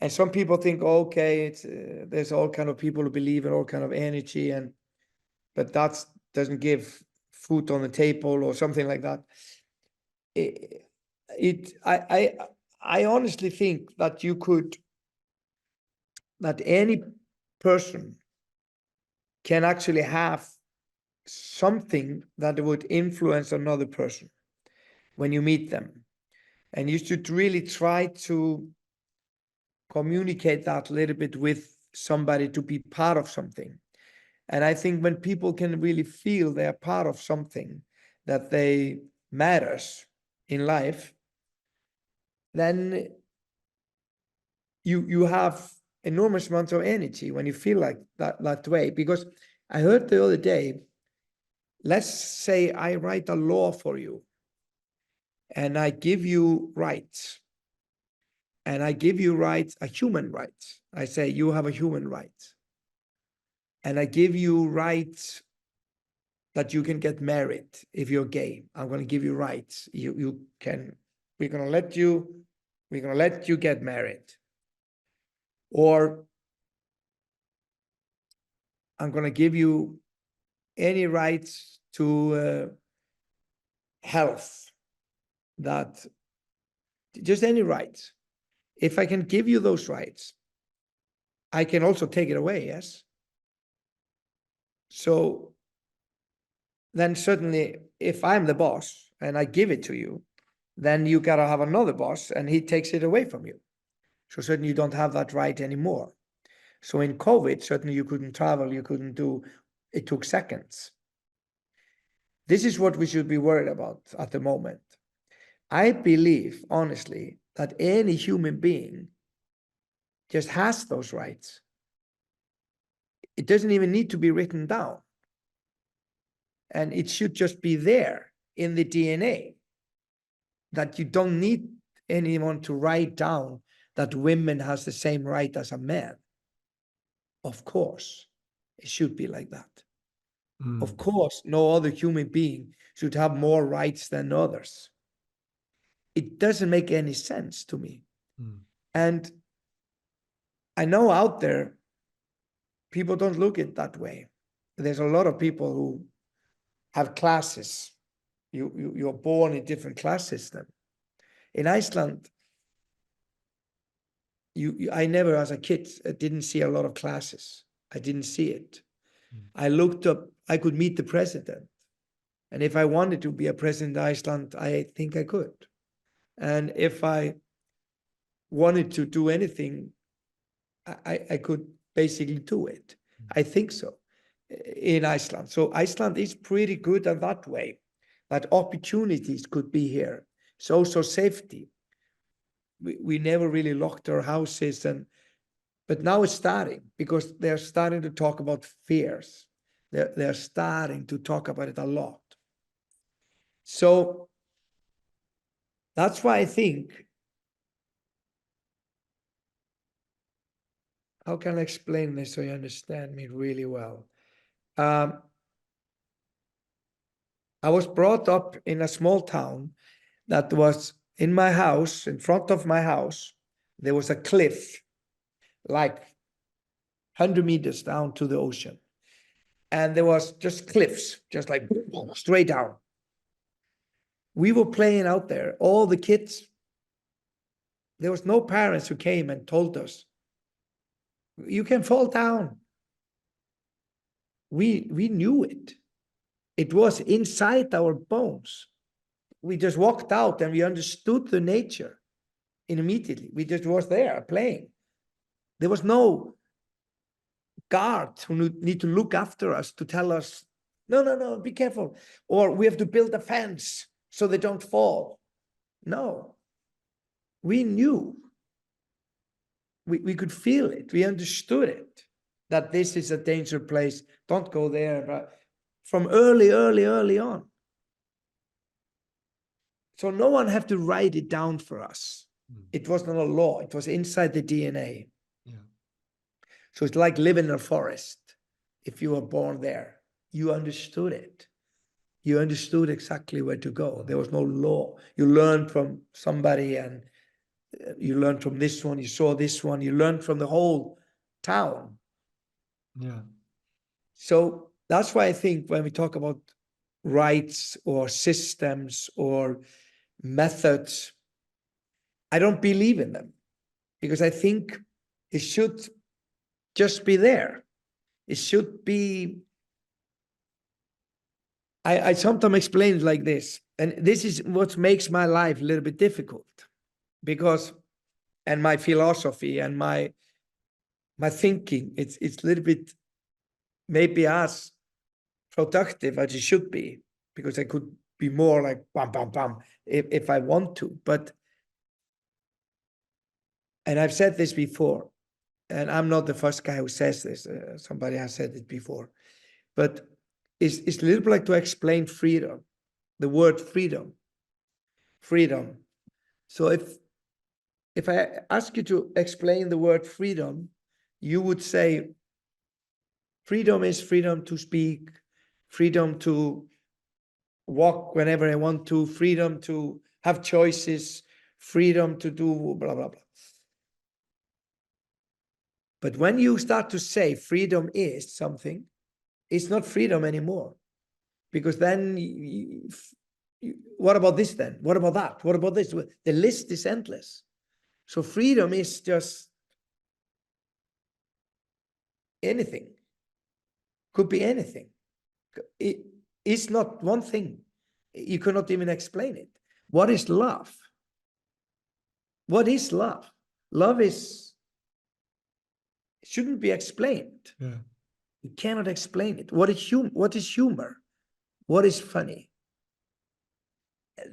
some people think, okay, it's there's all kind of people who believe in all kind of energy, and but that doesn't give food on the table or something like that. It, it I honestly think that that any person can actually have something that would influence another person when you meet them, and you should really try to communicate that a little bit with somebody to be part of something. And I think when people can really feel they're part of something, that they matters in life, then you have enormous amounts of energy when you feel like that way. Because I heard the other day, let's say I write a law for you and I give you rights, and I give you rights, a human rights. I say you have a human right, and I give you rights that you can get married if you're gay. I'm going to give you rights. You can. We're going to let you. We're going to let you get married, or I'm going to give you any rights to health. That just any rights. If I can give you those rights, I can also take it away. Yes. So then certainly, if I'm the boss and I give it to you, then you got to have another boss and he takes it away from you. So certainly you don't have that right anymore. So in COVID, certainly you couldn't travel, you couldn't do, it took seconds. This is what we should be worried about at the moment. I believe, honestly, that any human being just has those rights. It doesn't even need to be written down. And it should just be there in the DNA, that you don't need anyone to write down that women has the same right as a man. Of course, it should be like that. Of course, no other human being should have more rights than others. It doesn't make any sense to me. And I know out there, people don't look at it that way. There's a lot of people who have classes. You're born in different class system. In Iceland, I never, as a kid, didn't see a lot of classes. I didn't see it. I looked up, I could meet the president. And if I wanted to be a president of Iceland, I think I could. And if I wanted to do anything, I could basically do it. I think so in Iceland. So Iceland is pretty good in that way, that opportunities could be here. It's also safety. We never really locked our houses, but now it's starting because they're starting to talk about fears. They're starting to talk about it a lot. So that's why I think, how can I explain this so you understand me really well? I was brought up in a small town that was in my house, in front of my house, there was a cliff, like 100 meters down to the ocean. And there was just cliffs, just like straight down. We were playing out there, all the kids. There was no parents who came and told us, you can fall down. We knew it. It was inside our bones. We just walked out and we understood the nature immediately. We just was there playing. There was no guard who need to look after us to tell us, no, be careful. Or we have to build a fence so they don't fall. No, we knew. We could feel it. We understood it, that this is a danger place. Don't go there. But from early on. So no one had to write it down for us. It was not a law. It was inside the DNA. Yeah. So it's like living in a forest. If you were born there, you understood it. You understood exactly where to go. There was no law. You learned from somebody, and you learned from this one, you saw this one, you learned from the whole town. Yeah. So that's why I think when we talk about rights or systems or methods, I don't believe in them, because I think it should just be there. It should be, I sometimes explain it like this, and this is what makes my life a little bit difficult, because, and my philosophy and my thinking, it's a little bit maybe as productive as it should be, because I could be more like bam, bam, bam, if I want to. But, and I've said this before, and I'm not the first guy who says this, somebody has said it before, but it's a little bit like to explain freedom, the word freedom. So if I ask you to explain the word freedom, you would say freedom is freedom to speak, freedom to walk whenever I want to, freedom to have choices, freedom to do blah, blah, blah. But when you start to say freedom is something, it's not freedom anymore. Because then, what about this then? What about that? What about this? The list is endless. So freedom is just anything. Could be anything. It is not one thing. You cannot even explain it. What is love? What is love? Love shouldn't be explained. Yeah. You cannot explain it. What is humor? What is funny?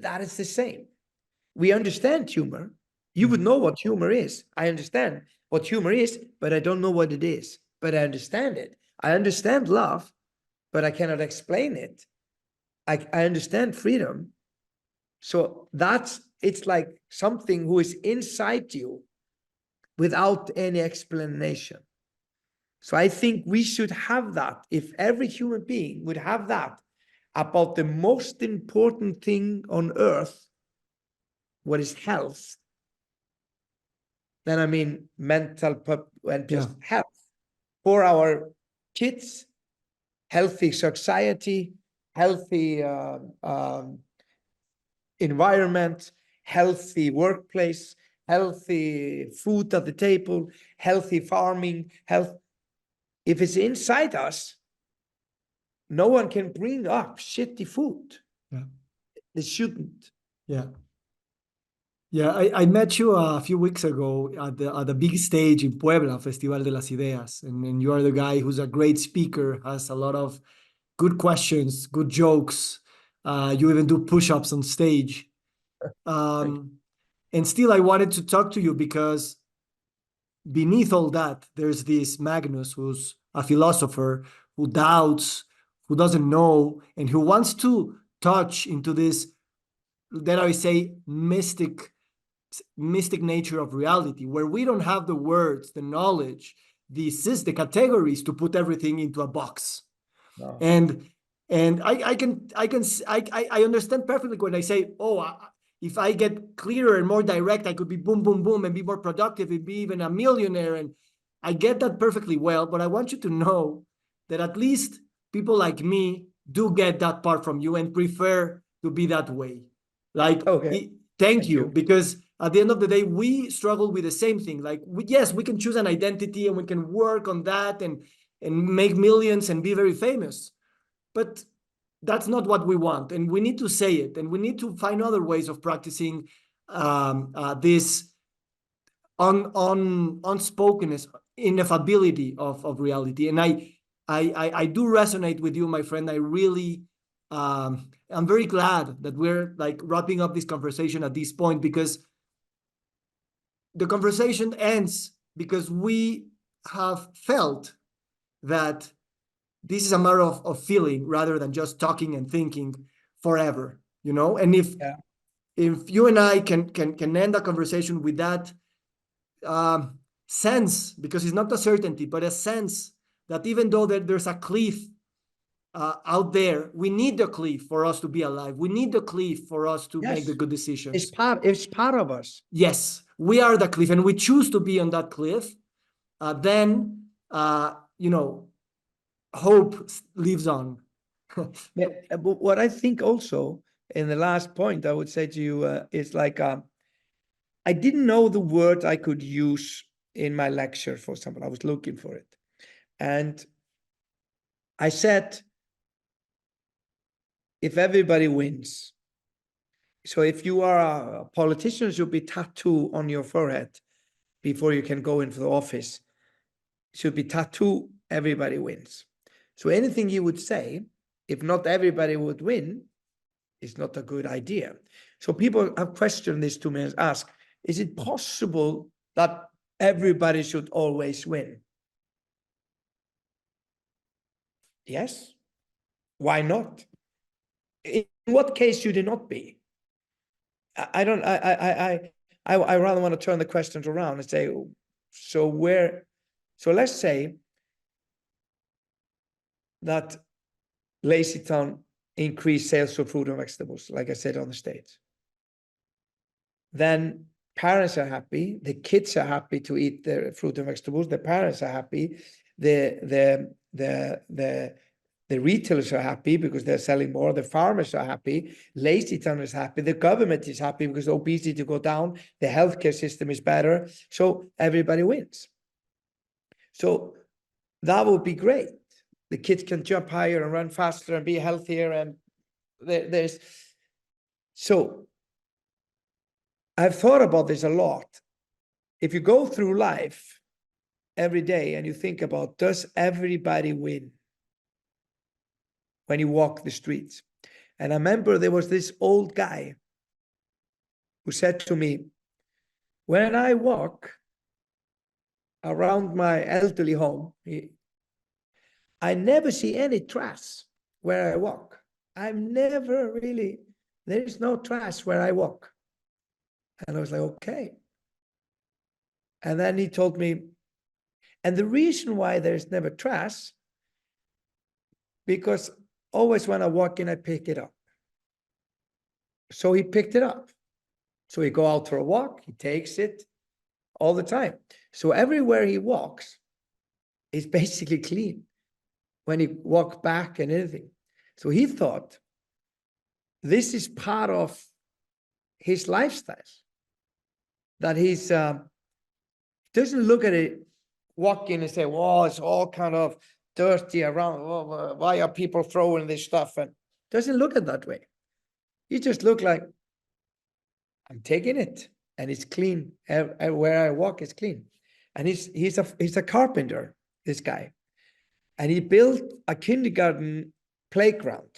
That is the same. We understand humor. You would know what humor is. I understand what humor is, but I don't know what it is. But I understand it. I understand love, but I cannot explain it. I understand freedom. So it's like something who is inside you without any explanation. So I think we should have that. If every human being would have that about the most important thing on earth, what is health, then I mean mental and just health for our kids, healthy society, healthy environment, healthy workplace, healthy food at the table, healthy farming, health. If it's inside us, no one can bring up shitty food. Yeah. They shouldn't. Yeah. Yeah, I met you a few weeks ago at the big stage in Puebla, Festival de las Ideas, and you are the guy who's a great speaker, has a lot of good questions, good jokes. You even do push-ups on stage. Thank you. And still, I wanted to talk to you because beneath all that, there's this Magnus who's a philosopher who doubts, who doesn't know, and who wants to touch into this, that I say, mystic nature of reality, where we don't have the words, the knowledge, the categories to put everything into a box. No. And I understand perfectly when I say, oh, if I get clearer and more direct, I could be boom, boom, boom, and be more productive and be even a millionaire. And I get that perfectly well, but I want you to know that at least people like me do get that part from you and prefer to be that way. Like, Okay. thank Thank you, you. because at the end of the day, we struggle with the same thing. Like, yes, we can choose an identity and we can work on that and make millions and be very famous. But that's not what we want. And we need to say it. And we need to find other ways of practicing this unspokenness, ineffability of reality. And I do resonate with you, my friend. I really, I'm very glad that we're like wrapping up this conversation at this point, because the conversation ends because we have felt that this is a matter of feeling rather than just talking and thinking forever, you know. And Yeah. if you and I can end a conversation with that sense, because it's not a certainty but a sense that even though there's a cliff out there, we need the cliff for us to be alive. We need the cliff for us to make the Yes. good decisions. It's part of us. Yes, we are the cliff and we choose to be on that cliff. Then you know, hope lives on. Yeah, but what I think also in the last point I would say to you is like I didn't know the word I could use in my lecture for example. I was looking for it, and I said, if everybody wins. So if you are a politician, should be tattoo on your forehead before you can go into the office. Should be tattoo, everybody wins. So anything you would say, if not everybody would win, is not a good idea. So people have questioned this to me and ask, is it possible that everybody should always win? Yes. Why not? In what case should it not be? I don't. I rather want to turn the questions around and say, so where? So let's say that LazyTown increased sales of fruit and vegetables, like I said on the stage. Then parents are happy, the kids are happy to eat their fruit and vegetables, the parents are happy, the retailers are happy because they're selling more, the farmers are happy, LazyTown is happy, the government is happy because obesity go down, the healthcare system is better, so everybody wins. So that would be great. The kids can jump higher and run faster and be healthier, and there's so I've thought about this a lot. If you go through life every day and you think about, does everybody win when you walk the streets? And I remember there was this old guy who said to me, when I walk around my elderly home, I never see any trash where I walk. I'm never really, there is no trash where I walk. And I was like, okay. And then he told me, and the reason why there's never trash, because always when I walk in, I pick it up. So he picked it up. So he go out for a walk, he takes it all the time. So everywhere he walks is basically clean when he walks back and anything. So he thought this is part of his lifestyle, that he's doesn't look at it, walk in and say, well, it's all kind of dirty around. Oh, why are people throwing this stuff? And doesn't look at it that way. He just look like, I'm taking it. and it's clean. Where I walk, it's clean. And he's a carpenter, this guy. And he built a kindergarten playground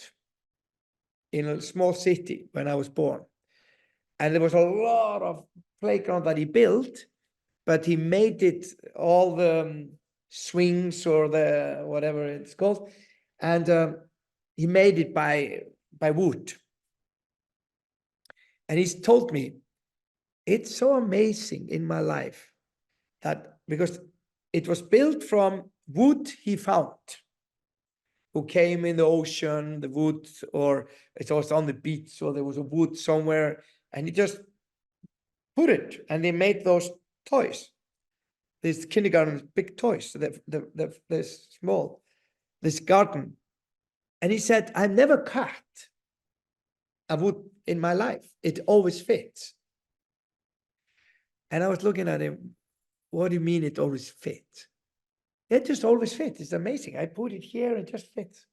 in a small city when I was born. And there was a lot of playground that he built, but he made it all the swings or the whatever it's called. And he made it by wood. And he's told me, it's so amazing in my life that because it was built from wood he found, who came in the ocean, the wood, or it was on the beach, so there was a wood somewhere, and he just put it, and they made those toys. These kindergarten big toys, they're small, this garden. And he said, I've never cut a wood in my life. It always fits. And I was looking at him, what do you mean it always fits? It just always fits. It's amazing. I put it here, it just fits.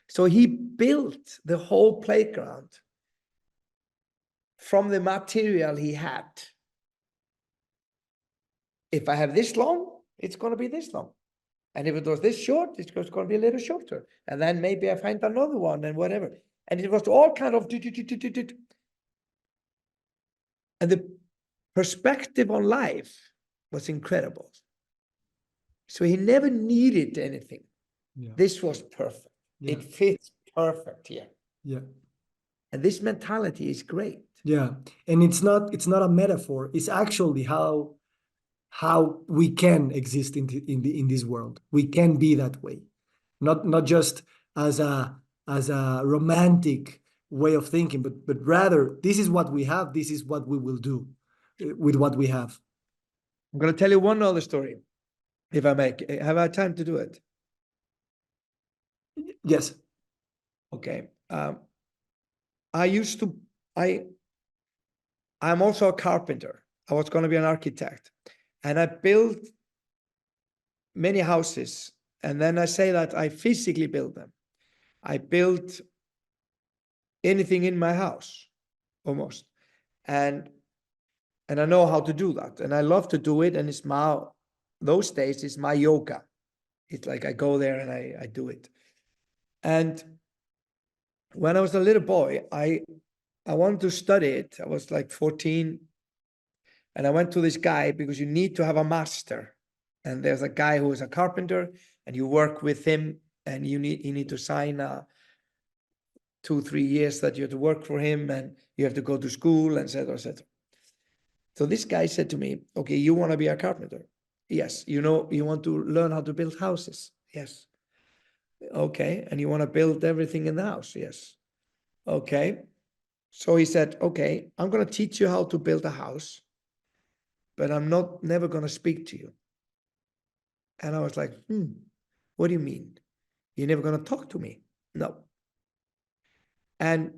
So he built the whole playground from the material he had. If I have this long, it's going to be this long. And if it was this short, it's going to be a little shorter. And then maybe I find another one and whatever. And it was all kind of. And the perspective on life was incredible. So he never needed anything. Yeah. This was perfect. Yeah. It fits perfect here. Yeah. And this mentality is great. Yeah. And it's not a metaphor. It's actually how we can exist in this world. We can be that way. Not just as a romantic way of thinking, but rather this is what we have, this is what we will do with what we have. I'm going to tell you one other story, if I may. Have I time to do it? Yes. Okay. I'm also a carpenter. I was going to be an architect. And I built many houses. And then I say that I physically built them. I built anything in my house, almost. And I know how to do that. And I love to do it. And those days, it's my yoga. It's like I go there and I do it. And when I was a little boy, I wanted to study it. I was like 14. And I went to this guy because you need to have a master. And there's a guy who is a carpenter and you work with him and you need to sign 2-3 years that you have to work for him and you have to go to school and et cetera. So this guy said to me, okay, you want to be a carpenter? Yes. You want to learn how to build houses? Yes. Okay. And you want to build everything in the house? Yes. Okay. So he said, okay, I'm going to teach you how to build a house, but I'm never going to speak to you. And I was like, what do you mean? You're never going to talk to me? No. And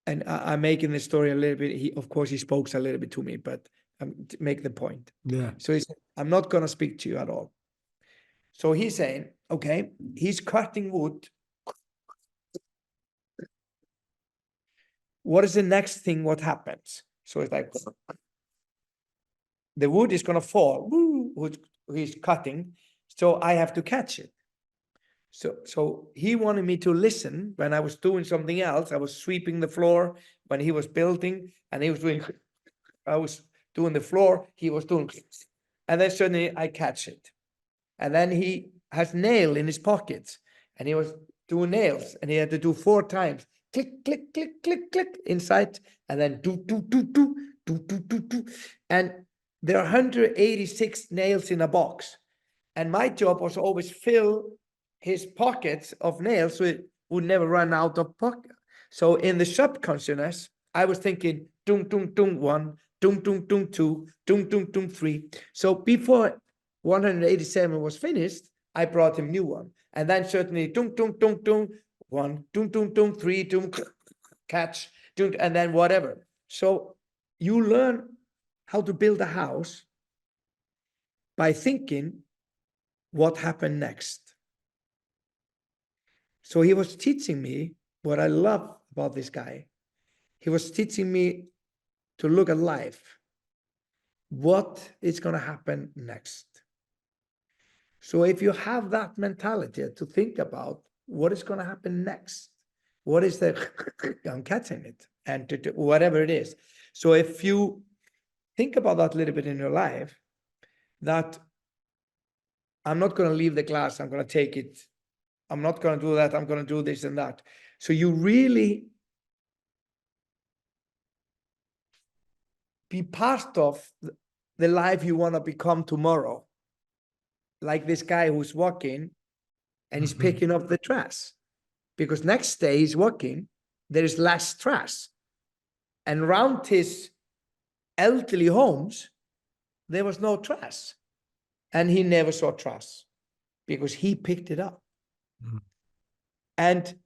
I'm making the story a little bit. Of course, he spoke a little bit to me, but to make the point. Yeah. So he said, I'm not going to speak to you at all. So he's saying, okay, he's cutting wood. What is the next thing? What happens? So it's like, the wood is going to fall. He's cutting. So I have to catch it. So he wanted me to listen when I was doing something else. I was sweeping the floor when he was building, and I was doing the floor, he was doing, and then suddenly I catch it. And then he has nail in his pockets, and he was doing nails, and he had to do 4 times, click, click, click, click, click inside, and then do. And there are 186 nails in a box. And my job was always fill his pockets of nails so it would never run out of pocket. So in the subconsciousness, I was thinking, dung, dung, dung, 1, dung, dung, dung, 2, dung, dung, dung, 3. So before 187 was finished, I brought him new one. And then certainly, dung, dung, dung, dung, 1, dung, dung, dung, 3, dung, catch, dung, and then whatever. So you learn how to build a house by thinking what happened next. So he was teaching me what I love about this guy. He was teaching me to look at life. What is going to happen next? So if you have that mentality to think about what is going to happen next, what is the, I'm catching it, and to whatever it is. So if you think about that a little bit in your life, that I'm not going to leave the class, I'm going to take it. I'm not going to do that, I'm going to do this and that. So you really be part of the life you want to become tomorrow. Like this guy who's walking and he's picking up the trash, because next day he's walking, there is less trash. And around his elderly homes, there was no trash. And he never saw trash because he picked it up. Mhm. And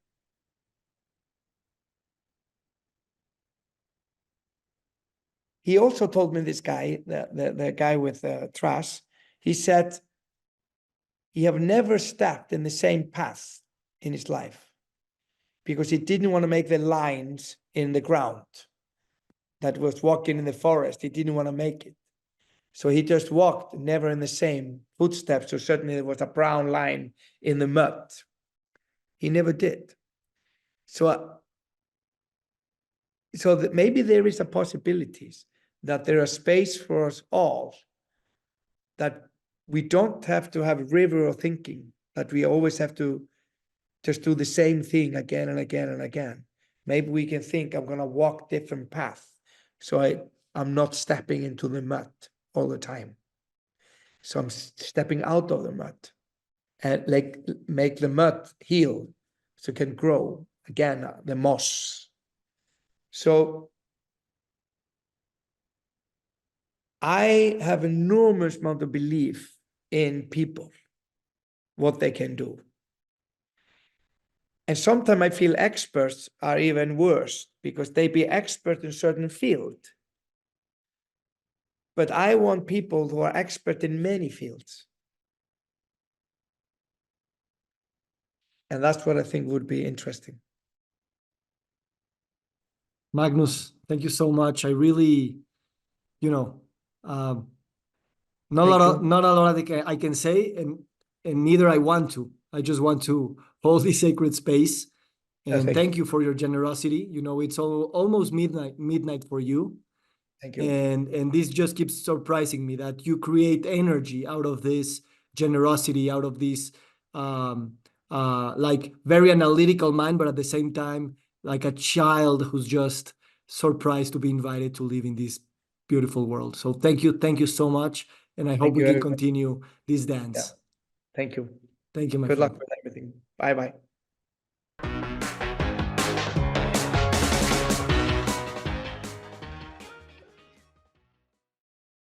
he also told me, this guy, the guy with the trash, he said he have never stepped in the same path in his life because he didn't want to make the lines in the ground that was walking in the forest. He didn't want to make it. So he just walked never in the same footsteps. So certainly there was a brown line in the mud. He never did. So that maybe there is a possibilities that there are space for us all, that we don't have to have river of thinking, that we always have to just do the same thing again and again and again. Maybe we can think, I'm going to walk different path. So I'm not stepping into the mud all the time. So I'm stepping out of the mud and like make the mud heal so it can grow again, the moss. So I have enormous amount of belief in people, what they can do. And sometimes I feel experts are even worse because they be expert in certain field. But I want people who are expert in many fields. And that's what I think would be interesting. Magnus, thank you so much. I really, you know, not Thank you. not a lot I can say, and neither I want to. I just want to hold this sacred space. And Thank thank you for your generosity. You know, it's almost midnight for you. Thank you. And this just keeps surprising me that you create energy out of this generosity, out of this like very analytical mind, but at the same time like a child who's just surprised to be invited to live in this beautiful world. So thank you so much, and I hope Thank we you, can everybody. continue this dance. Yeah. Thank you. Thank you, my Good friend. luck with everything. Bye-bye.